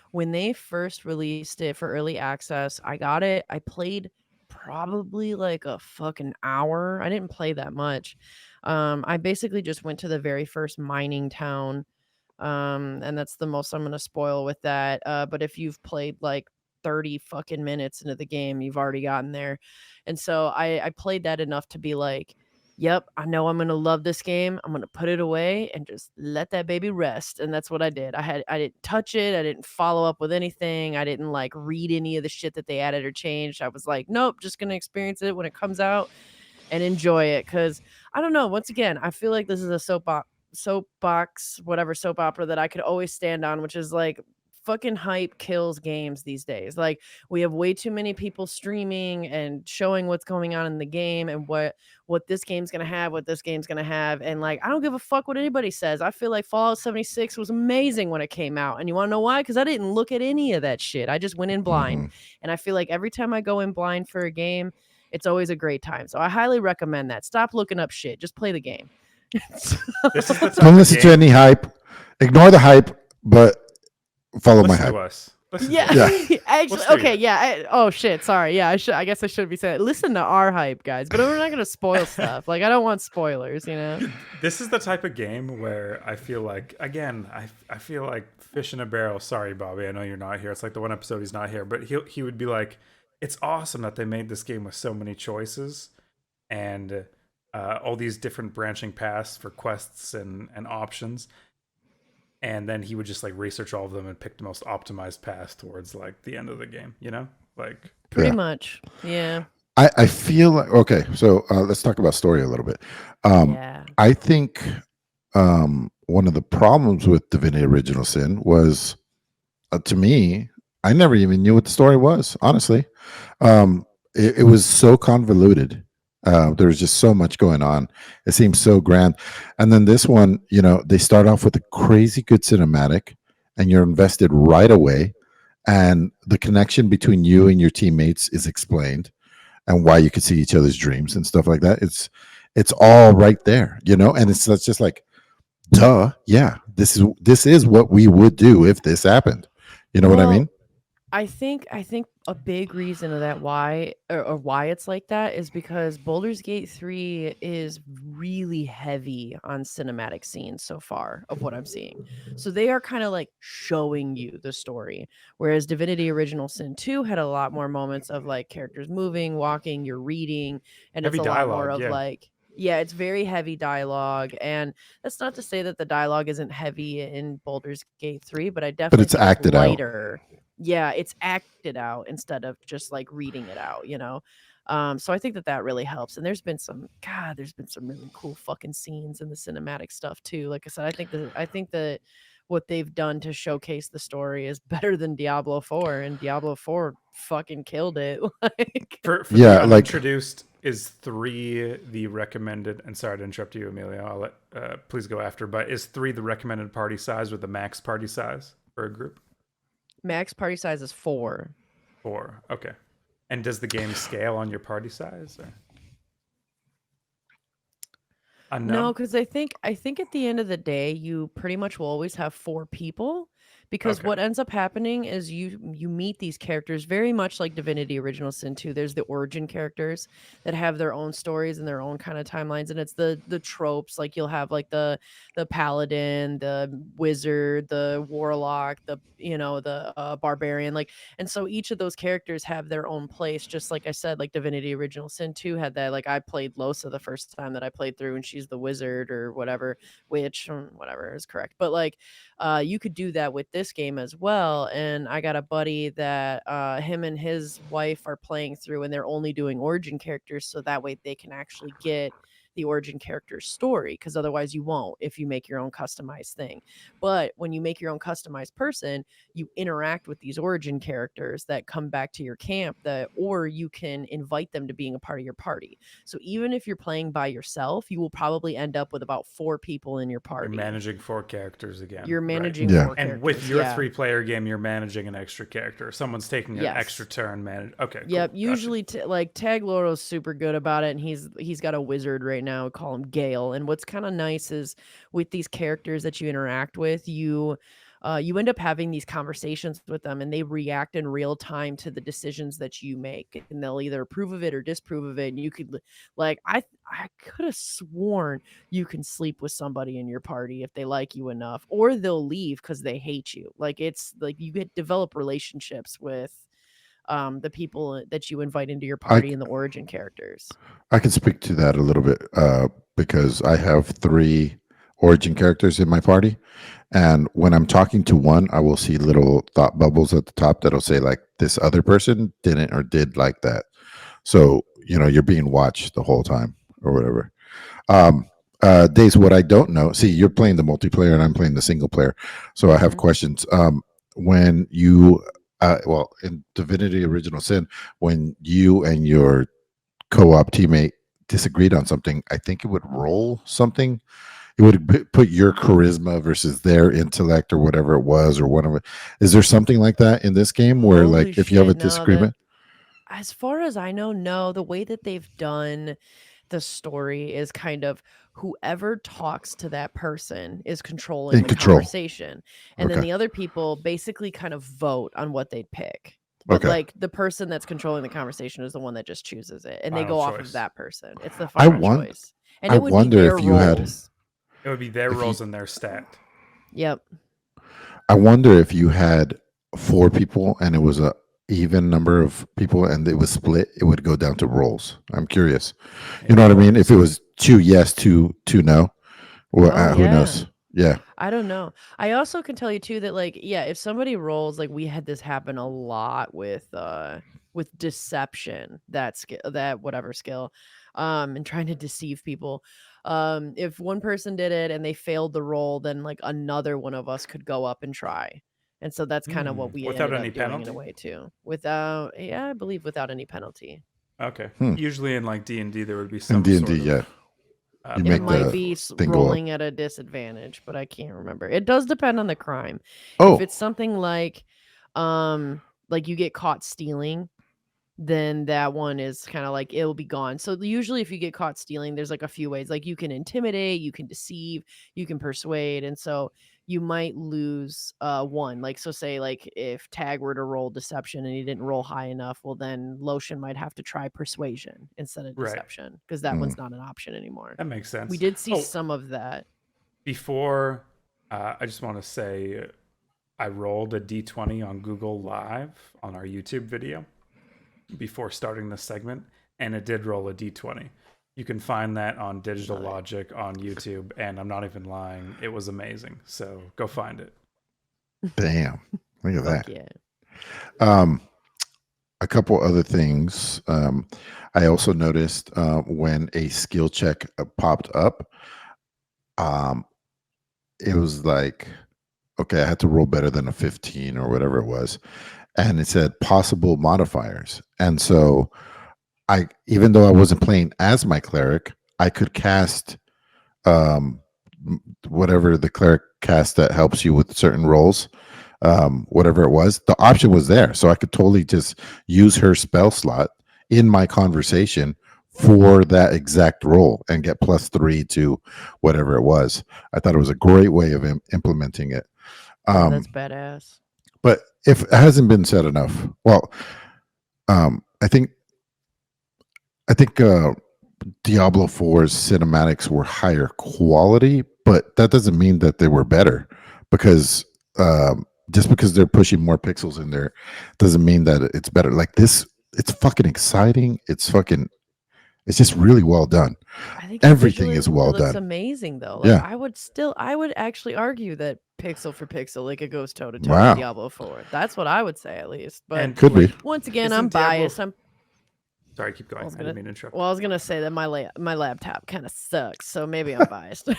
when they first released it for early access, I got it. I played probably like a fucking hour. I didn't play that much. I basically just went to the very first mining town, and that's the most I'm gonna spoil with that. But if you've played like 30 fucking minutes into the game, you've already gotten there. And so I played that enough to be like, yep, I know I'm gonna love this game. I'm gonna put it away and just let that baby rest. And that's what I did. I didn't touch it. I didn't follow up with anything. I didn't like read any of the shit that they added or changed. I was like, nope, just gonna experience it when it comes out and enjoy it. Cause I don't know. Once again, I feel like this is a soapbox, whatever soap opera that I could always stand on, which is like fucking hype kills games these days. Like we have way too many people streaming and showing what's going on in the game and what this game's gonna have, what this game's gonna have. And like I don't give a fuck what anybody says. I feel like Fallout 76 was amazing when it came out. And you wanna know why? Because I didn't look at any of that shit. I just went in blind. Hmm. And I feel like every time I go in blind for a game, it's always a great time. So I highly recommend that. Stop looking up shit. Just play the game. This is the type Don't of listen to game. any hype. Ignore the hype, but follow my Listen to hype. us. Listen Yeah, to us. Yeah. actually, Let's do okay, you. yeah. Oh shit, sorry. Yeah, I guess I should be saying, listen to our hype, guys. But we're not gonna spoil stuff. Like, I don't want spoilers, you know. This is the type of game where I feel like, again, I feel like fish in a barrel. Sorry, Bobby, I know you're not here. It's like the one episode he's not here, but he would be like, it's awesome that they made this game with so many choices and all these different branching paths for quests and options. And then he would just like research all of them and pick the most optimized path towards like the end of the game. You know, like Pretty Yeah. much. Yeah. I feel like, okay, so let's talk about story a little bit. Yeah. I think one of the problems with Divinity Original Sin was, to me, I never even knew what the story was, honestly. It was so convoluted. There was just so much going on. It seemed so grand. And then this one, they start off with a crazy good cinematic, and you're invested right away. And the connection between you and your teammates is explained, and why you could see each other's dreams and stuff like that. It's all right there, and it's just like, duh, yeah, this is what we would do if this happened. You know what I Well, mean? I think a big reason of that or why it's like that is because Baldur's Gate 3 is really heavy on cinematic scenes so far of what I'm seeing. So they are kind of like showing you the story. Whereas Divinity Original Sin 2 had a lot more moments of like characters moving, walking, you're reading, and it's heavy a lot more dialogue. of Yeah, like yeah, it's very heavy dialogue. And that's not to say that the dialogue isn't heavy in Baldur's Gate 3, but I But definitely it's think it's acted out. lighter. Yeah, it's acted out instead of just like reading it out, you know. So I think that really helps. And there's been some really cool fucking scenes in the cinematic stuff too. Like I said, I think that what they've done to showcase the story is better than Diablo 4, and Diablo 4 fucking killed it. Like for the Yeah, like, unintroduced, is 3 the recommended? And sorry to interrupt you, Emilio. I'll let please go after. But is 3 the recommended party size with the max party size for a group? max party size is 4. 4. Okay. And does the game scale on your party size? Or? No, Unknown. because I think at the end of the day, you pretty much will always have 4 people, because Okay. what ends up happening is you meet these characters very much like Divinity Original Sin 2. There's the origin characters that have their own stories and their own kind of timelines, and it's the tropes. Like you'll have like the paladin, the wizard, the warlock, the barbarian. Like, and so each of those characters have their own place, just like I said, like Divinity Original Sin 2 had that. Like I played Losa the first time that I played through, and she's the wizard or whatever, which whatever is correct. But like you could do that with this game as well. And I got a buddy that him and his wife are playing through, and they're only doing origin characters, so that way they can actually get the origin character's story, because otherwise you won't if you make your own customized thing. But when you make your own customized person, you interact with these origin characters that come back to your camp, or you can invite them to being a part of your party. So even if you're playing by yourself, you will probably end up with about 4 people in your party. You're managing 4 characters again. You're managing Yeah. 4 characters. And with your yeah. 3-player game, you're managing an extra character. Someone's taking an Yes. extra turn. Okay. Yep. Cool. Usually, like Tag Loro's super good about it, and he's got a wizard right now. We call him Gale. And what's kind of nice is with these characters that you interact with, you end up having these conversations with them, and they react in real time to the decisions that you make, and they'll either approve of it or disapprove of it. And you could, like, I could have sworn you can sleep with somebody in your party if they like you enough, or they'll leave because they hate you. Like, it's like you develop relationships with the people that you invite into your party and the origin characters. I can speak to that a little bit because I have 3 origin characters in my party, and when I'm talking to one, I will see little thought bubbles at the top that'll say like, this other person didn't or did like that. So you're being watched the whole time or whatever. Days, what I don't know, see, you're playing the multiplayer and I'm playing the single player, so I have questions. When you in Divinity Original Sin, when you and your co-op teammate disagreed on something, I think it would roll something. It would put your charisma versus their intellect or whatever it was, or one of it. Is there something like that in this game where, Holy like, if you have a shit, no, disagreement? As far as I know, no. The way that they've done the story is kind of whoever talks to that person is controlling In the control. conversation. And then Okay. the other people basically kind of vote on what they'd pick. But Okay. like the person that's controlling the conversation is the one that just chooses it, and they Final go off choice. of that person. It's the I final choice. And I it would be wonder their if you had. roles. It would be their If you- roles and their stat. Yep. I wonder if you had 4 people and it was a even number of people and it was split, it would go down to rolls. I'm curious. You know what I mean? If it was 2 yes, 2 no, well, who yeah. knows? Yeah. I don't know. I also can tell you too that, like, yeah, if somebody rolls, like, we had this happen a lot with deception, that whatever skill, and trying to deceive people. If one person did it and they failed the roll, then like another one of us could go up and try. And so that's kind of what we Without ended any up doing in a penalty? way too. Without, yeah, I believe without any penalty. Okay. Usually in like D&D there would be In some D&D, sort of yeah. You It make might the be thing go up. rolling at a disadvantage, but I can't remember. It does depend on the crime. Oh, If it's something like you get caught stealing, then that one is kind of like it'll be gone. So usually if you get caught stealing, there's like a few ways. Like you can intimidate, you can deceive, you can persuade, and so you might lose one. Like, so say like if Tag were to roll deception and he didn't roll high enough, well then Lotion might have to try persuasion instead of Right. deception, because that one's not an option anymore. That makes sense. We did see some of that. Before, I just want to say I rolled a d20 on Google Live on our YouTube video before starting this segment, and it did roll a d20. You can find that on Digital Logic on YouTube, and I'm not even lying. It was amazing. So go find it. damn. Look at that. Yeah. A couple other things. I also noticed when a skill check popped up, it was like, okay, I had to roll better than a 15 or whatever it was. And it said possible modifiers. And so even though I wasn't playing as my cleric, I could cast whatever the cleric cast that helps you with certain rolls, whatever it was. The option was there. So I could totally just use her spell slot in my conversation for that exact role and get +3 to whatever it was. I thought it was a great way of implementing it. That's badass. But if it hasn't been said enough, well, I think Diablo 4's cinematics were higher quality, but that doesn't mean that they were better, because just because they're pushing more pixels in there doesn't mean that it's better. Like this, it's fucking exciting. It's just really well done. I think Everything is well looks done. amazing though. Like, Yeah. I would actually argue that pixel for pixel, like it goes toe to toe Wow. with Diablo 4. That's what I would say, at least. But And Could be. once again, Isn't I'm Diablo- biased. Sorry, keep going. I didn't mean to interrupt. Well, I was gonna say that my laptop kind of sucks, so maybe I'm biased.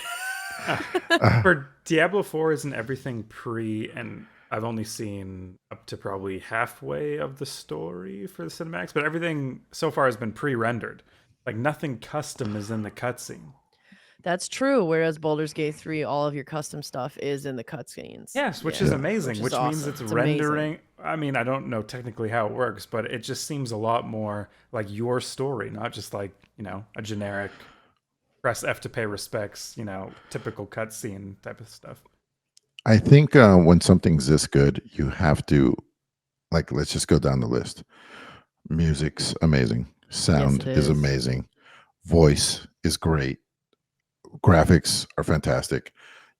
For Diablo 4, isn't everything pre, and I've only seen up to probably halfway of the story for the cinematics, but everything so far has been pre-rendered. Like nothing custom is in the cutscene. That's true. Whereas Baldur's Gate 3, all of your custom stuff is in the cutscenes. Yes, which is amazing, which means awesome. it's It's rendering. amazing. I mean, I don't know technically how it works, but it just seems a lot more like your story, not just like, a generic press F to pay respects, typical cutscene type of stuff. I think when something's this good, you have to, like, let's just go down the list. Music's amazing. Sound is amazing. Voice is great. Graphics are fantastic.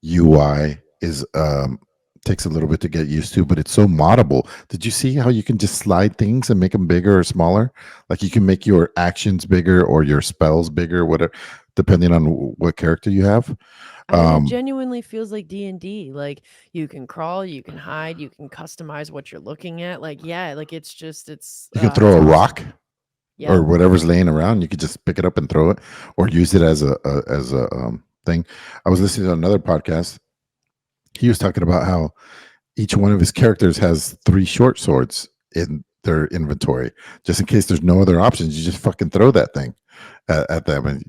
UI is takes a little bit to get used to, but it's so moddable. Did you see how you can just slide things and make them bigger or smaller? Like you can make your actions bigger or your spells bigger, whatever, depending on what character you have. I mean, it genuinely feels like D&D. Like you can crawl, you can hide, you can customize what you're looking at. Like like it's you can throw a awesome. rock Yeah. or whatever's laying around. You could just pick it up and throw it, or use it as a thing. I was listening to another podcast. He was talking about how each one of his characters has 3 short swords in their inventory, just in case there's no other options. You just fucking throw that thing at them, and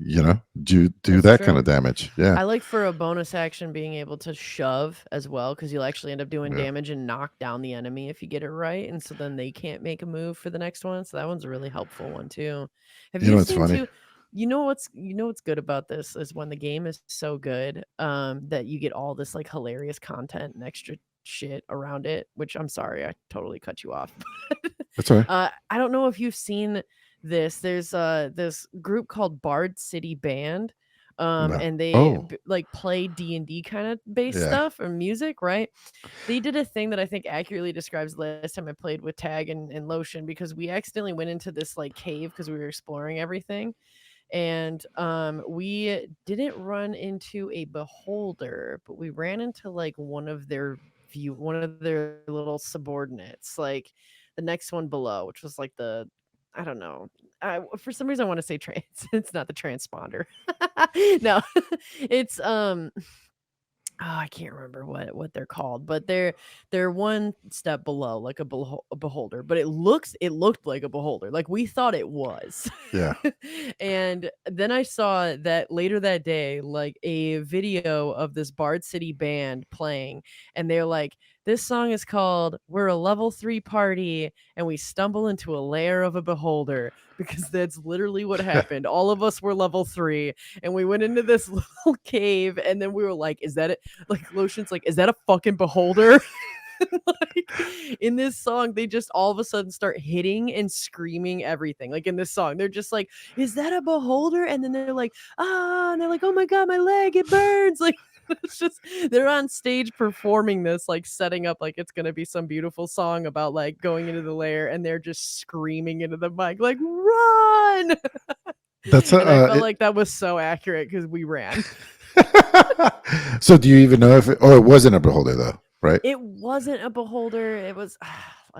do That's that true. kind of damage. Yeah, I like for a bonus action being able to shove as well, because you'll actually end up doing damage and knock down the enemy if you get it right, and so then they can't make a move for the next one. So that one's a really helpful one too. Have you what's seen funny? too? You know what's good about this is when the game is so good that you get all this like hilarious content and extra shit around it. Which I'm sorry, I totally cut you off. That's all right. I don't know if you've seen this. There's this group called Bard City Band. No. And they Oh, like play D&D kind of based yeah. stuff or music, right? They did a thing that I think accurately describes the last time I played with Tag and Lotion, because we accidentally went into this like cave because we were exploring everything. And we didn't run into a beholder, but we ran into like one of their little subordinates, like the next one below, which was like I don't know. For some reason I want to say trans. It's not the transponder. No, it's I can't remember what they're called, but they're one step below, like a beholder, but it looked like a beholder, like we thought it was. Yeah. And then I saw that later that day, like a video of this Bard City band playing, and they're like, this song is called "We're a Level 3 Party and we stumble into a lair of a beholder," because that's literally what happened. All of us were level 3 and we went into this little cave, and then we were like, is that it? Like Lotion's like, is that a fucking beholder? Like, in this song, they just all of a sudden start hitting and screaming everything. Like in this song, they're just like, is that a beholder? And then they're like, and they're like, oh my god, my leg, it burns. Like it's just, they're on stage performing this, like setting up like it's gonna be some beautiful song about like going into the lair, and they're just screaming into the mic like, run. That's and I felt like that was so accurate because we ran. So do you even know if it wasn't a beholder though, right? It wasn't a beholder. It was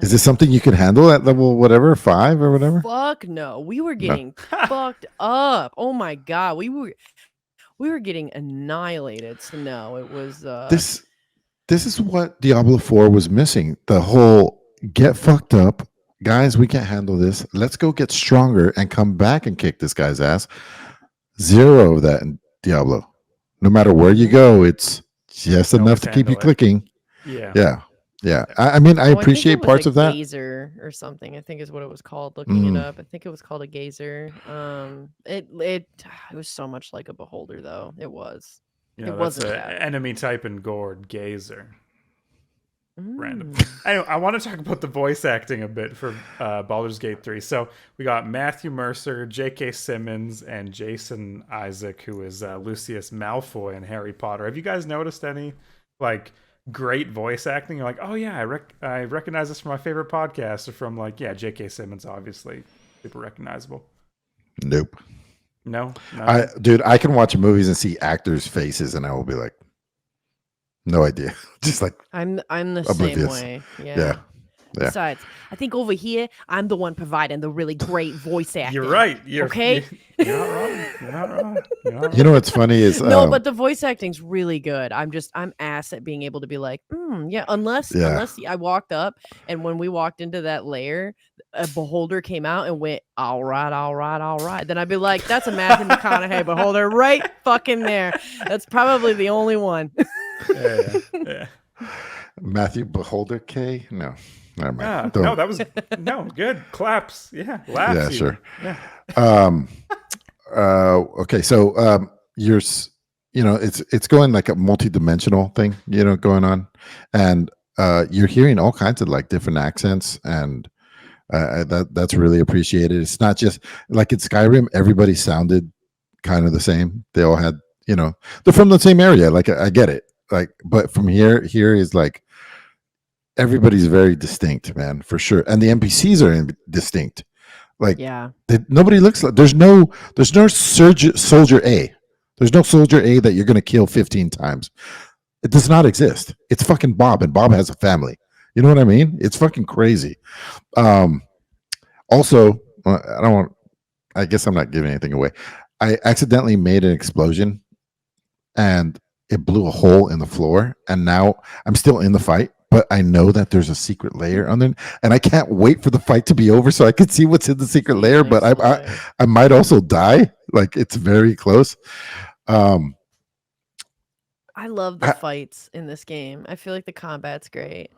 Is this something you can handle at level whatever 5 or whatever? Fuck no. We were getting fucked up. Oh my god. We were getting annihilated. So no, it was This is what Diablo 4 was missing. The whole get fucked up, guys, we can't handle this. Let's go get stronger and come back and kick this guy's ass. Zero of that in Diablo. No matter where you go, it's just enough to keep you clicking. Yeah. I mean, I appreciate parts of that. Gazer or something, I think is what it was called. Looking it up, I think it was called a gazer. It was so much like a beholder, though. It was. It wasn't an enemy type in Gord, gazer. Random. Anyway, I want to talk about the voice acting a bit for Baldur's Gate 3. So we got Matthew Mercer, J.K. Simmons, and Jason Isaac, who is Lucius Malfoy in Harry Potter. Have you guys noticed any like great voice acting? You're like, oh yeah, I recognize this from my favorite podcast, or from like, yeah, J.K. Simmons, obviously super recognizable. Nope. No. Dude, I can watch movies and see actors' faces, and I will be like, no idea. Just like I'm the oblivious. same way. Yeah. Yeah. Besides, I think over here, I'm the one providing the really great voice acting. You're right. Okay? You're not wrong. You're not wrong. You're not You know wrong. what's funny is No, but the voice acting's really good. I'm ass at being able to be like, yeah, unless I walked up and when we walked into that lair, a beholder came out and went, all right, all right, all right. Then I'd be like, that's a Matthew McConaughey beholder right fucking there. That's probably the only one. Yeah. Matthew Beholder K? No. Never mind. Ah, Don't. no, that was good. Claps. Yeah. Laughs. Yeah, even. sure. Yeah. Okay, so you're it's going like a multi-dimensional thing, going on, and you're hearing all kinds of like different accents, and that's really appreciated. It's not just like in Skyrim, everybody sounded kind of the same. They all had, they're from the same area. Like I get it. Like, but from here is like everybody's very distinct, man, for sure. And the NPCs are distinct. Like, Yeah. nobody looks like there's no soldier A. There's no soldier A that you're gonna kill 15 times. It does not exist. It's fucking Bob, and Bob has a family. You know what I mean? It's fucking crazy. Also, I guess I'm not giving anything away. I accidentally made an explosion, and it blew a hole in the floor. And now I'm still in the fight, but I know that there's a secret layer on there, and I can't wait for the fight to be over so I can see what's in the secret layer. But I might also die. Like, it's very close. I love the fights in this game. I feel like the combat's great.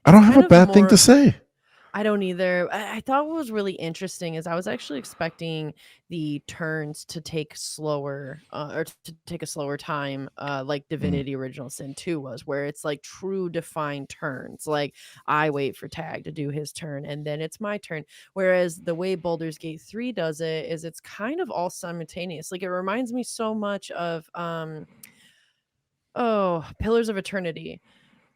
I don't have a bad thing to say. I don't either. I thought what was really interesting is I was actually expecting the turns to take slower, or to take a slower time, like Divinity Original Sin 2 was, where it's like true defined turns. Like, I wait for Tag to do his turn, and then it's my turn. Whereas the way Baldur's Gate 3 does it is it's kind of all simultaneous. Like, it reminds me so much of Pillars of Eternity,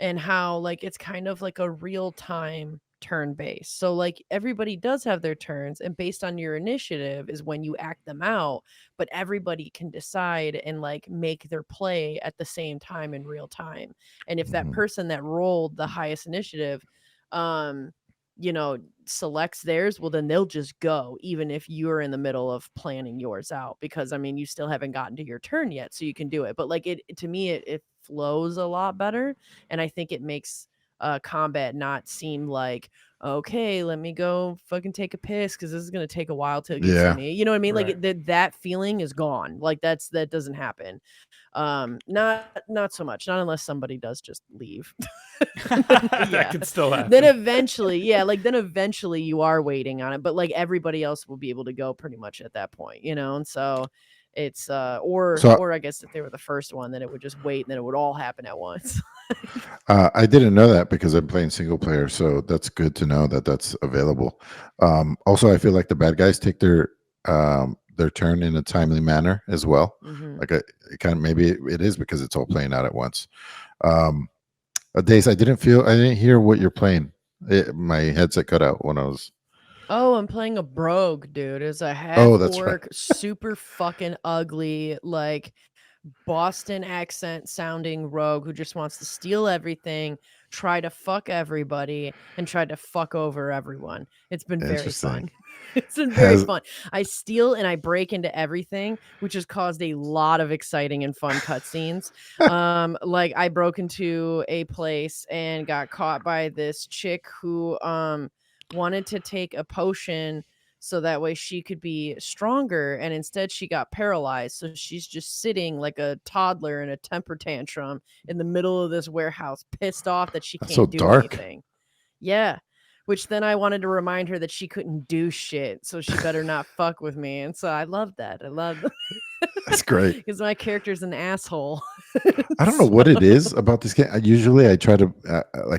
and how like it's kind of like a real time turn based. So like everybody does have their turns, and based on your initiative is when you act them out, but everybody can decide and like make their play at the same time in real time. And if that person that rolled the highest initiative selects theirs, well, then they'll just go, even if you're in the middle of planning yours out, because I mean, you still haven't gotten to your turn yet, so you can do it. But like to me, it flows a lot better, and I think it makes combat not seem like, okay, let me go fucking take a piss because this is going to take a while till it gets to me. You know what I mean? Right. Like that feeling is gone. Like that doesn't happen. Not so much, not unless somebody does just leave. That could still happen. Then eventually you are waiting on it, but like everybody else will be able to go pretty much at that point, and so it's or I guess if they were the first one, then it would just wait and then it would all happen at once. I didn't know that because I'm playing single player, so that's good to know that that's available. Also, I feel like the bad guys take their turn in a timely manner as well. Like it kind of, maybe it is because it's all playing out at once. Days, I didn't hear what you're playing. My headset cut out when I was. Oh, I'm playing a Brogue, dude. It's a half-orc, super fucking ugly, like Boston accent sounding rogue who just wants to steal everything, try to fuck everybody, and try to fuck over everyone. It's been very fun. It's been very fun. I steal and I break into everything, which has caused a lot of exciting and fun cutscenes. Like I broke into a place and got caught by this chick who wanted to take a potion so that way she could be stronger, and instead she got paralyzed, so she's just sitting like a toddler in a temper tantrum in the middle of this warehouse, pissed off that she can't do anything. Yeah, which then I wanted to remind her that she couldn't do shit, so she better not fuck with me. And so I love that. That's great because my character's an asshole. I don't know what it is about this game. Usually I try to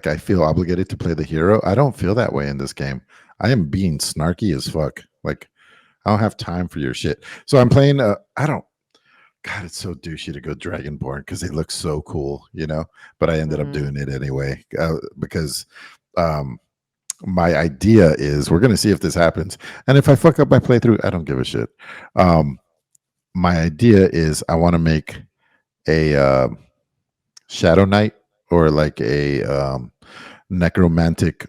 I feel obligated to play the hero. I don't feel that way in this game. I am being snarky as fuck. Like, I don't have time for your shit. So I'm playing God, it's so douchey to go Dragonborn because they look so cool, but I ended up doing it anyway because my idea is we're going to see if this happens. And if I fuck up my playthrough, I don't give a shit. My idea is I want to make a Shadow Knight or like a necromantic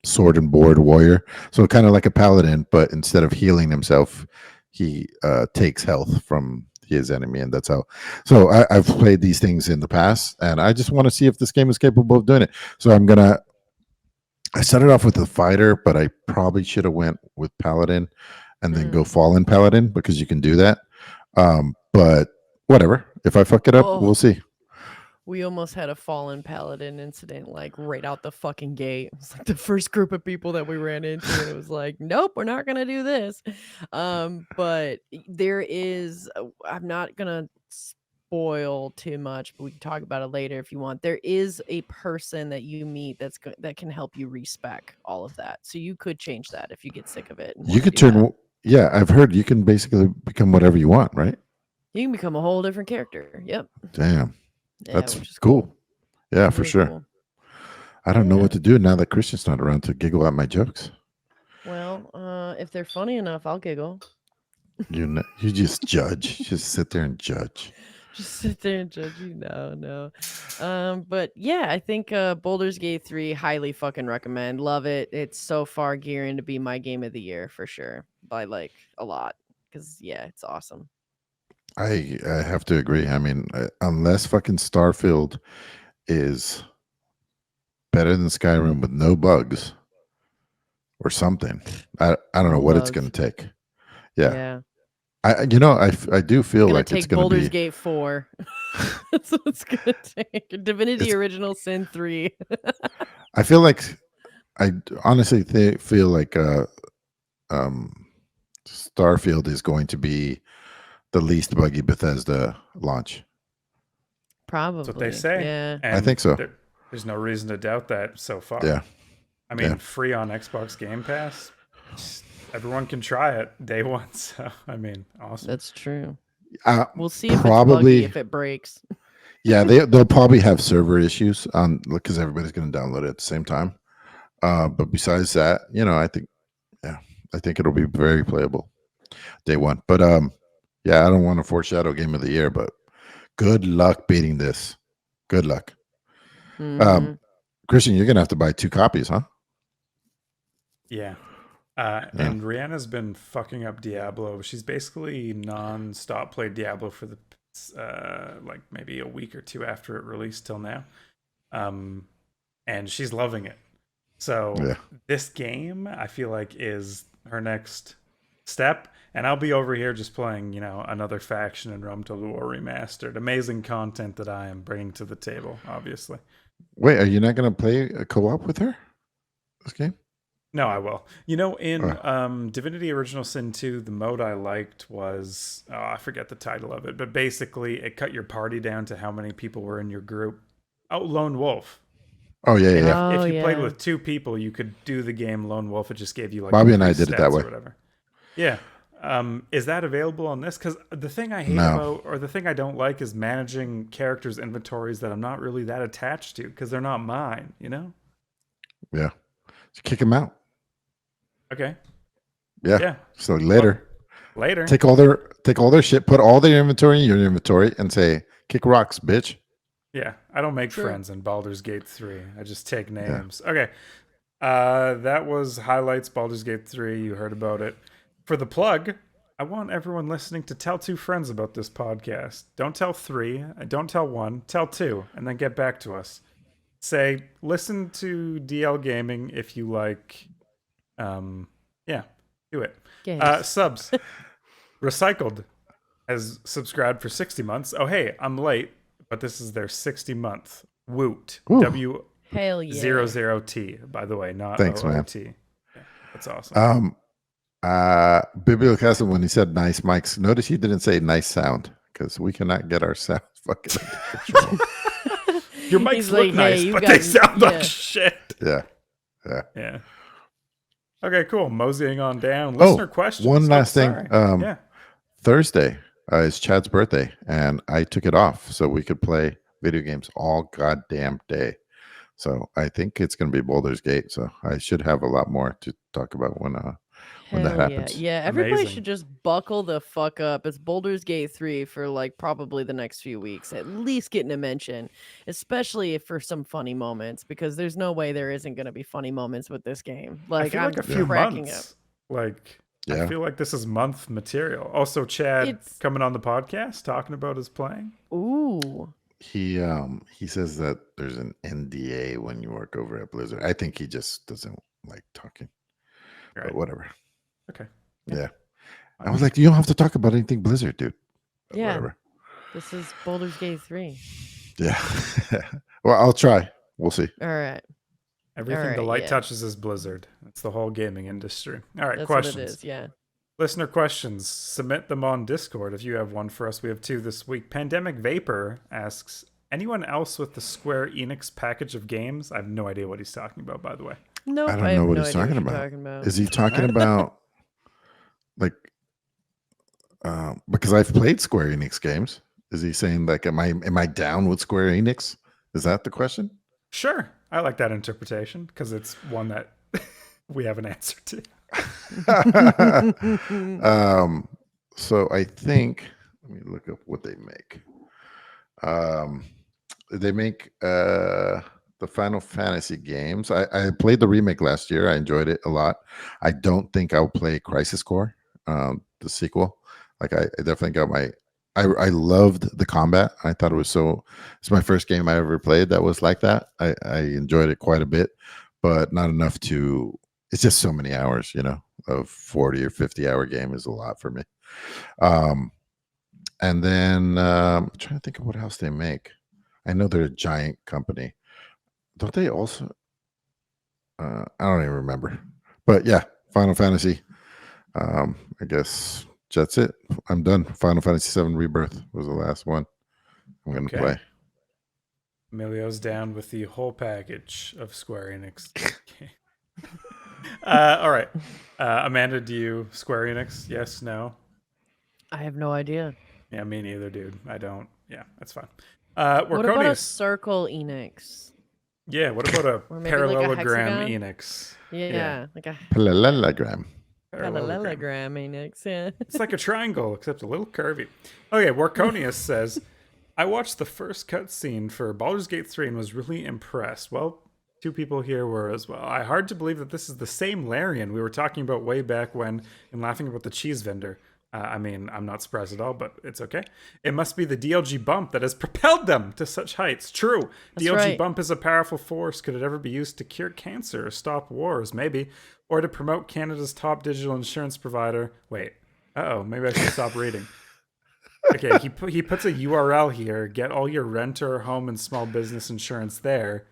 sword and board warrior. So kind of like a paladin, but instead of healing himself, he takes health from his enemy, and that's how. So I've played these things in the past, and I just want to see if this game is capable of doing it. So I started off with the fighter, but I probably should have went with paladin, and then go fallen paladin because you can do that. But whatever. If I fuck it up, we'll see. We almost had a fallen paladin incident like right out the fucking gate. It was like the first group of people that we ran into, and it was like, nope, we're not gonna do this. But there is, I'm not gonna spoil too much, but we can talk about it later if you want. There is a person that you meet that can help you respec all of that. So you could change that if you get sick of it. And You could turn. that. Yeah, I've heard you can basically become whatever you want, right? You can become a whole different character. Yep. Damn. Yeah, That's which is cool. Yeah, for Really sure. cool. I don't know what to do now that Christian's not around to giggle at my jokes. Well, if they're funny enough, I'll giggle. You just judge. Just sit there and judge. Just sit there and judge you. No. But yeah, I think Boulder's Gate 3, highly fucking recommend. Love it. It's so far gearing to be my game of the year for sure. By like a lot. Because yeah, it's awesome. I have to agree. I mean, unless fucking Starfield is better than Skyrim with no bugs or something, I don't know what it's going to take. Yeah. I do feel like it's going to Baldur's be Gate 4. That's what it's going to take. Divinity Original Sin 3. I feel like I honestly feel like Starfield is going to be the least buggy Bethesda launch. Probably. That's what they say. Yeah. And I think so. There's no reason to doubt that so far. Yeah. I mean, free on Xbox Game Pass. Everyone can try it day one. So, I mean, awesome. That's true. We'll see if it's buggy, if it breaks. Yeah, they'll probably have server issues because everybody's going to download it at the same time. But besides that, I think it'll be very playable day one. But yeah, I don't want to foreshadow game of the year, but good luck beating this. Good luck. Mm-hmm. Christian, you're gonna have to buy 2 copies, huh? Yeah. And Rihanna's been fucking up Diablo. She's basically non-stop played Diablo for the like maybe a week or 2 after it released till now. And she's loving it. So this game, I feel like, is her next step. And I'll be over here just playing, another faction in Rome Total War Remastered. Amazing content that I am bringing to the table, obviously. Wait, are you not going to play a co-op with her this game? No, I will. In Divinity Original Sin 2, the mode I liked was, I forget the title of it, but basically it cut your party down to how many people were in your group. Oh, Lone Wolf. Oh, yeah. If you played with 2 people, you could do the game Lone Wolf. It just gave you like Bobby and I did it that way. Or whatever. Yeah. Is that available on this? Because the thing I hate about, or the thing I don't like, is managing characters' inventories that I'm not really that attached to because they're not mine, Yeah. So kick them out. Okay. Yeah. So later. Well, later. Take all their shit, put all their inventory in your inventory, and say, kick rocks, bitch. Yeah. I don't make friends in Baldur's Gate 3. I just take names. Yeah. Okay. That was highlights Baldur's Gate 3. You heard about it. For the plug, I want everyone listening to tell 2 friends about this podcast. Don't tell 3, don't tell 1, tell 2, and then get back to us. Say, listen to DL Gaming if you like. Yeah, do it. Subs. Recycled has subscribed for 60 months. Oh, hey, I'm late, but this is their 60 month. Woot. W. Hell yeah. 00T, by the way, not Thanks, OOT. man. Yeah, that's awesome. Bibliocastle, when he said nice mics, notice he didn't say nice sound because we cannot get our sound fucking control. Your mics look nice, but they sound like shit. Yeah. Okay, cool. Moseying on down. Listener questions. One last thing. Yeah. Thursday is Chad's birthday, and I took it off so we could play video games all goddamn day. So I think it's going to be Baldur's Gate. So I should have a lot more to talk about when when that Hell yeah. happens. Yeah, everybody Amazing. should just buckle the fuck up. It's Baldur's Gate 3 for like probably the next few weeks, at least getting a mention, especially if for some funny moments, because there's no way there isn't going to be funny moments with this game. I Like, feel like I'm a few cracking up. months. Like, I Yeah. feel like this is month material. Also, Chad It's, coming on the podcast talking about his playing. ooh. He says that there's an NDA when you work over at Blizzard. I think he just doesn't like talking. Right. But whatever. Okay. Yeah. I was like, you don't have to talk about anything Blizzard, dude. But Yeah. whatever. This is Baldur's Gate 3. Yeah. Well, I'll try. We'll see. All right. Everything the Alright, light yeah. touches is Blizzard. That's the whole gaming industry. All right, That's questions. what it is. Yeah. Listener questions. Submit them on Discord if you have one for us. We have 2 this week. Pandemic Vapor asks, anyone else with the Square Enix package of games? I have no idea what he's talking about, by the way. Nope. I don't have know what no he's idea talking what you're about. talking about. Is he talking about like because I've played Square Enix games? Is he saying like am I down with Square Enix? Is that the question? Sure. I like that interpretation because it's one that we have an answer to. So I think let me look up what they make. They make the Final Fantasy games. I played the remake last year. I enjoyed it a lot. I don't think I'll play Crisis Core, the sequel. Like I definitely got my. I loved the combat. I thought it was so. It's my first game I ever played that was like that. I enjoyed it quite a bit, but not enough to. It's just so many hours, you know. A 40 or 50-hour game is a lot for me. And then I'm trying to think of what else they make. I know they're a giant company. Don't they also? I don't even remember. But yeah, Final Fantasy. I guess that's it. I'm done. Final Fantasy VII Rebirth was the last one I'm going to Okay. play. Emilio's down with the whole package of Square Enix. All right. Amanda, do you Square Enix? Yes, no? I have no idea. Yeah, me neither, dude. I don't. Yeah, that's fine. What about a Workonius. circle Enix? Yeah, what about a Or maybe like a parallelogram hexagon? Enix? Yeah, like a Parallelogram. parallelogram Enix. Yeah. It's like a triangle, except a little curvy. Okay, Workonius says, I watched the first cutscene for Baldur's Gate 3 and was really impressed. Well, 2 people here were as well. I hard to believe that this is the same Larian we were talking about way back when and laughing about the cheese vendor. I mean, I'm not surprised at all, but it's okay. It must be the DLG bump that has propelled them to such heights. True. That's DLG right. bump is a powerful force. Could it ever be used to cure cancer or stop wars? Maybe. Or to promote Canada's top digital insurance provider. Wait. Uh-oh. Maybe I should stop reading. Okay, he puts a URL here. Get all your renter, home, and small business insurance there.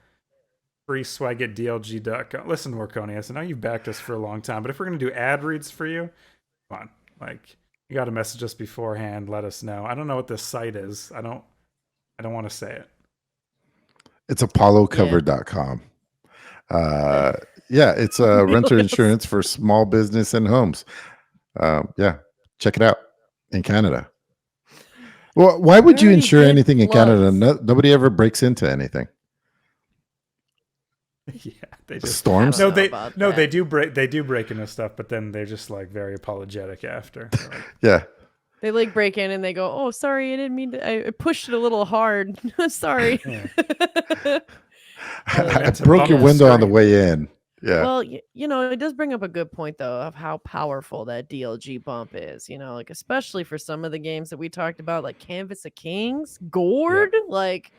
Free swag at DLG.com. Listen, Workonius, I know you've backed us for a long time, but if we're going to do ad reads for you, come on. Like, you got to message us beforehand. Let us know. I don't know what this site is. I don't want to say it. It's apollocover.com. Yeah, it's a renter insurance for small business and homes. Yeah, check it out in Canada. Well, why would you Very insure good anything in Canada? plugs. Nobody ever breaks into anything. Yeah, they just Storms? I don't know about that. they do break into stuff, but then they're just like very apologetic after. They're like, Yeah. They like break in and they go, "Oh, sorry, I didn't mean to. I pushed it a little hard. Sorry." yeah. I meant to broke bump your the window on the screen. way in. Yeah. Well, you know, it does bring up a good point though of how powerful that DLG bump is. You know, like especially for some of the games that we talked about, like Canvas of Kings, Gord. Like,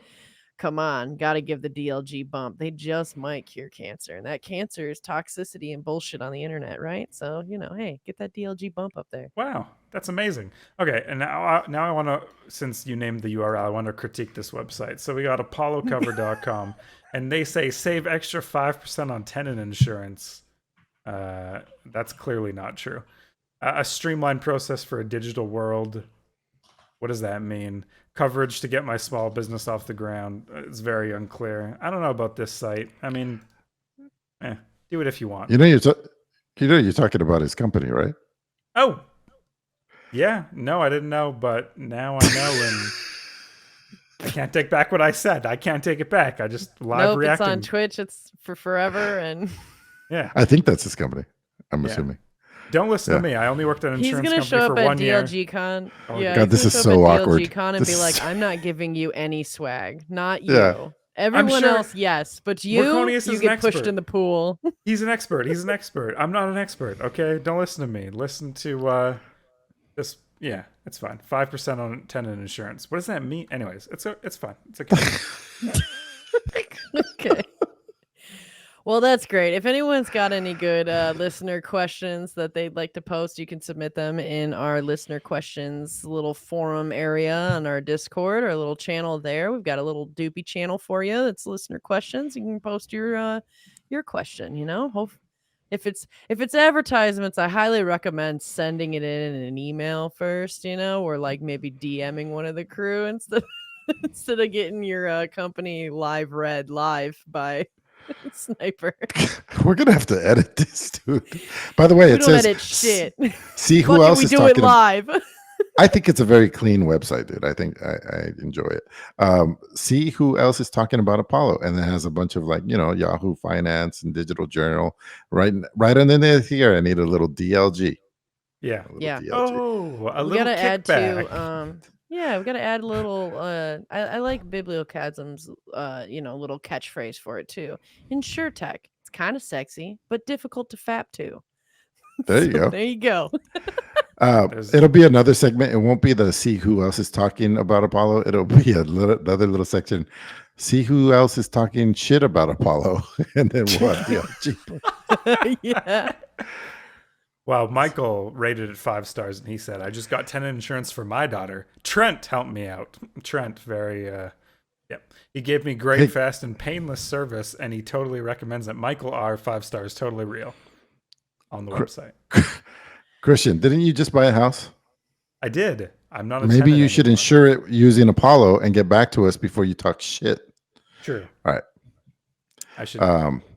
come on, got to give the DLG bump. They just might cure cancer, and that cancer is toxicity and bullshit on the internet, right? So you know, hey, get that DLG bump up there. Wow, that's amazing. Okay, and now I want to, since you named the URL, I want to critique this website. So we got apollocover.com, and they say save extra 5% on tenant insurance. That's clearly not true. A streamlined process for a digital world. What does that mean? Coverage to get my small business off the ground. It's very unclear. I don't know about this site. I mean, do it if you want. You know you're talking about his company, right? Oh, yeah. No, I didn't know, but now I know, and I can't take back what I said. I can't take it back. I just live Nope, reacting. it's on Twitch. It's for forever, and Yeah. I think that's his company. I'm Yeah. assuming. Don't listen Yeah. to me. I only worked at an He's insurance gonna company show for up at 1 year. DLG Con. Oh, Yeah, God, he's this gonna is show so up at awkward. DLG Con and This be like, is- "I'm not giving you any swag, not Yeah. you. Everyone sure else, yes, but Merconius you is an get pushed expert. in the pool." He's an expert. He's an expert. I'm not an expert. Okay, don't listen to me. Listen to this. Yeah, it's fine. 5% on tenant insurance. What does that mean? Anyways, it's fine. It's okay. Okay. Well, that's great. If anyone's got any good listener questions that they'd like to post, you can submit them in our listener questions little forum area on our Discord, our little channel there. We've got a little doopy channel for you that's listener questions. You can post your question, you know. If it's advertisements, I highly recommend sending it in an email first, you know, or like maybe DMing one of the crew instead instead of getting your company read live by Sniper. We're gonna have to edit this, dude. By the way, We it don't says edit shit. see who Fuck it, else we is do it talking. live. I think it's a very clean website, dude. I think I enjoy it. See who else is talking about Apollo, and it has a bunch of like Yahoo Finance and Digital Journal right underneath here. I need a little DLG. Yeah. A little Yeah. DLG. Oh, a We little gotta add kickback. to yeah, we gotta add a little I like Bibliochasm's little catchphrase for it too. InsurTech. It's kind of sexy, but difficult to fap to. There you So go. there you go. It'll be another segment. It won't be the see who else is talking about Apollo. It'll be another little section. See who else is talking shit about Apollo, and then we'll have DLG. Yeah. Well, Michael rated it 5 stars, and he said, "I just got tenant insurance for my daughter. Trent helped me out. Trent, very, yep. He gave me great, Hey. fast, and painless service, and he totally recommends it. Michael R. 5 stars, totally real, on the website. Christian, didn't you just buy a house? I did. I'm not a Maybe tenant you should anymore. insure it using Apollo and get back to us before you talk shit. True. All right. I should.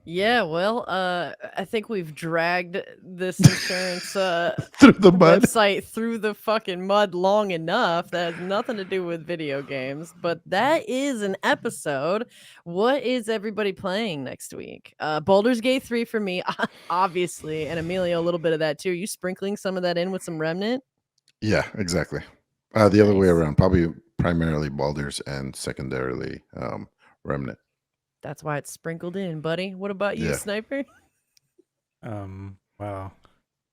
Yeah, well, I think we've dragged this insurance Through the mud. website through the fucking mud long enough. That has nothing to do with video games, but that is an episode. What is everybody playing next week? Baldur's Gate 3 for me, obviously, and Emilio, a little bit of that too. Are you sprinkling some of that in with some Remnant? Yeah, exactly. The other way Nice. around, probably primarily Baldur's and secondarily Remnant. That's why it's sprinkled in, buddy. What about you, Yeah. Sniper? Well,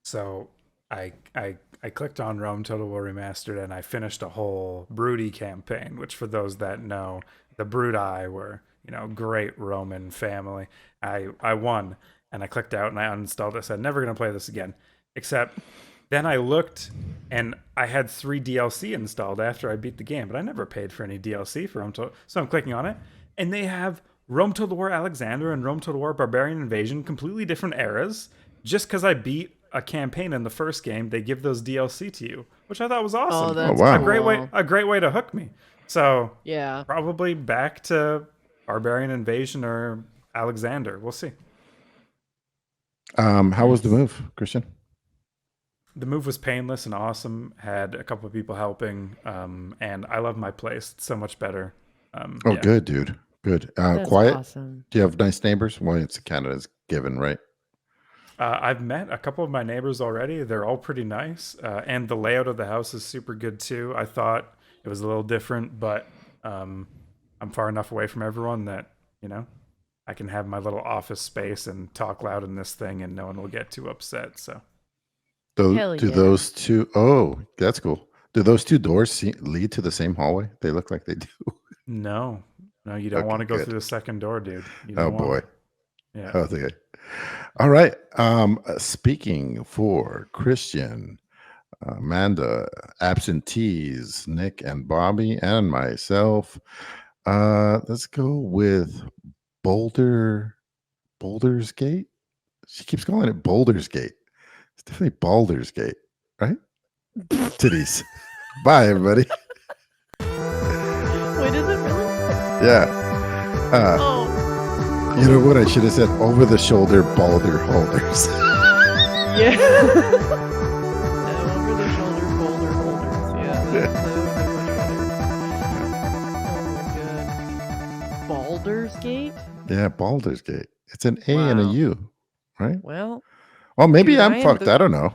so I clicked on Rome Total War Remastered, and I finished a whole Broody campaign, which for those that know, the Broodi were, great Roman family. I won, and I clicked out and I uninstalled it. I said, never going to play this again. Except then I looked, and I had 3 DLC installed after I beat the game, but I never paid for any DLC for Rome Total. So I'm clicking on it, and they have Rome Total War Alexander and Rome Total War Barbarian Invasion, completely different eras. Just because I beat a campaign in the first game, they give those DLC to you, which I thought was awesome. Oh, that's wow. A great way to hook me. So Yeah. probably back to Barbarian Invasion or Alexander. We'll see. How was the move, Christian? The move was painless and awesome. Had a couple of people helping, and I love my place. It's so much better. Oh, yeah. good, dude. Good. That's Quiet. awesome. Do you have nice neighbors? Well, it's Canada's given, right? I've met a couple of my neighbors already. They're all pretty nice, and the layout of the house is super good too. I thought it was a little different, but I'm far enough away from everyone that I can have my little office space and talk loud in this thing, and no one will get too upset. So, Hell do yeah. those two? Oh, that's cool. Do those two doors lead to the same hallway? They look like they do. no, you don't Okay, want to go good. through the second door, dude. You Oh don't boy. wanna. Yeah. Okay. All right. Speaking for Christian, Amanda, absentees, Nick and Bobby, and myself. Let's go with Boulder's Gate. She keeps calling it Boulder's Gate. It's definitely Baldur's Gate, right? Titties. Bye, everybody. Wait, is it really? Yeah. Oh. You know what I should have said? Over the shoulder Baldur holders. Yeah. Over the shoulder folder holders. Yeah. That would be much better. Oh my god. Baldur's Gate? Yeah, Baldur's Gate. It's an A and a Wow. U, right? Well, Well, maybe dude, I'm I am fucked. I don't know.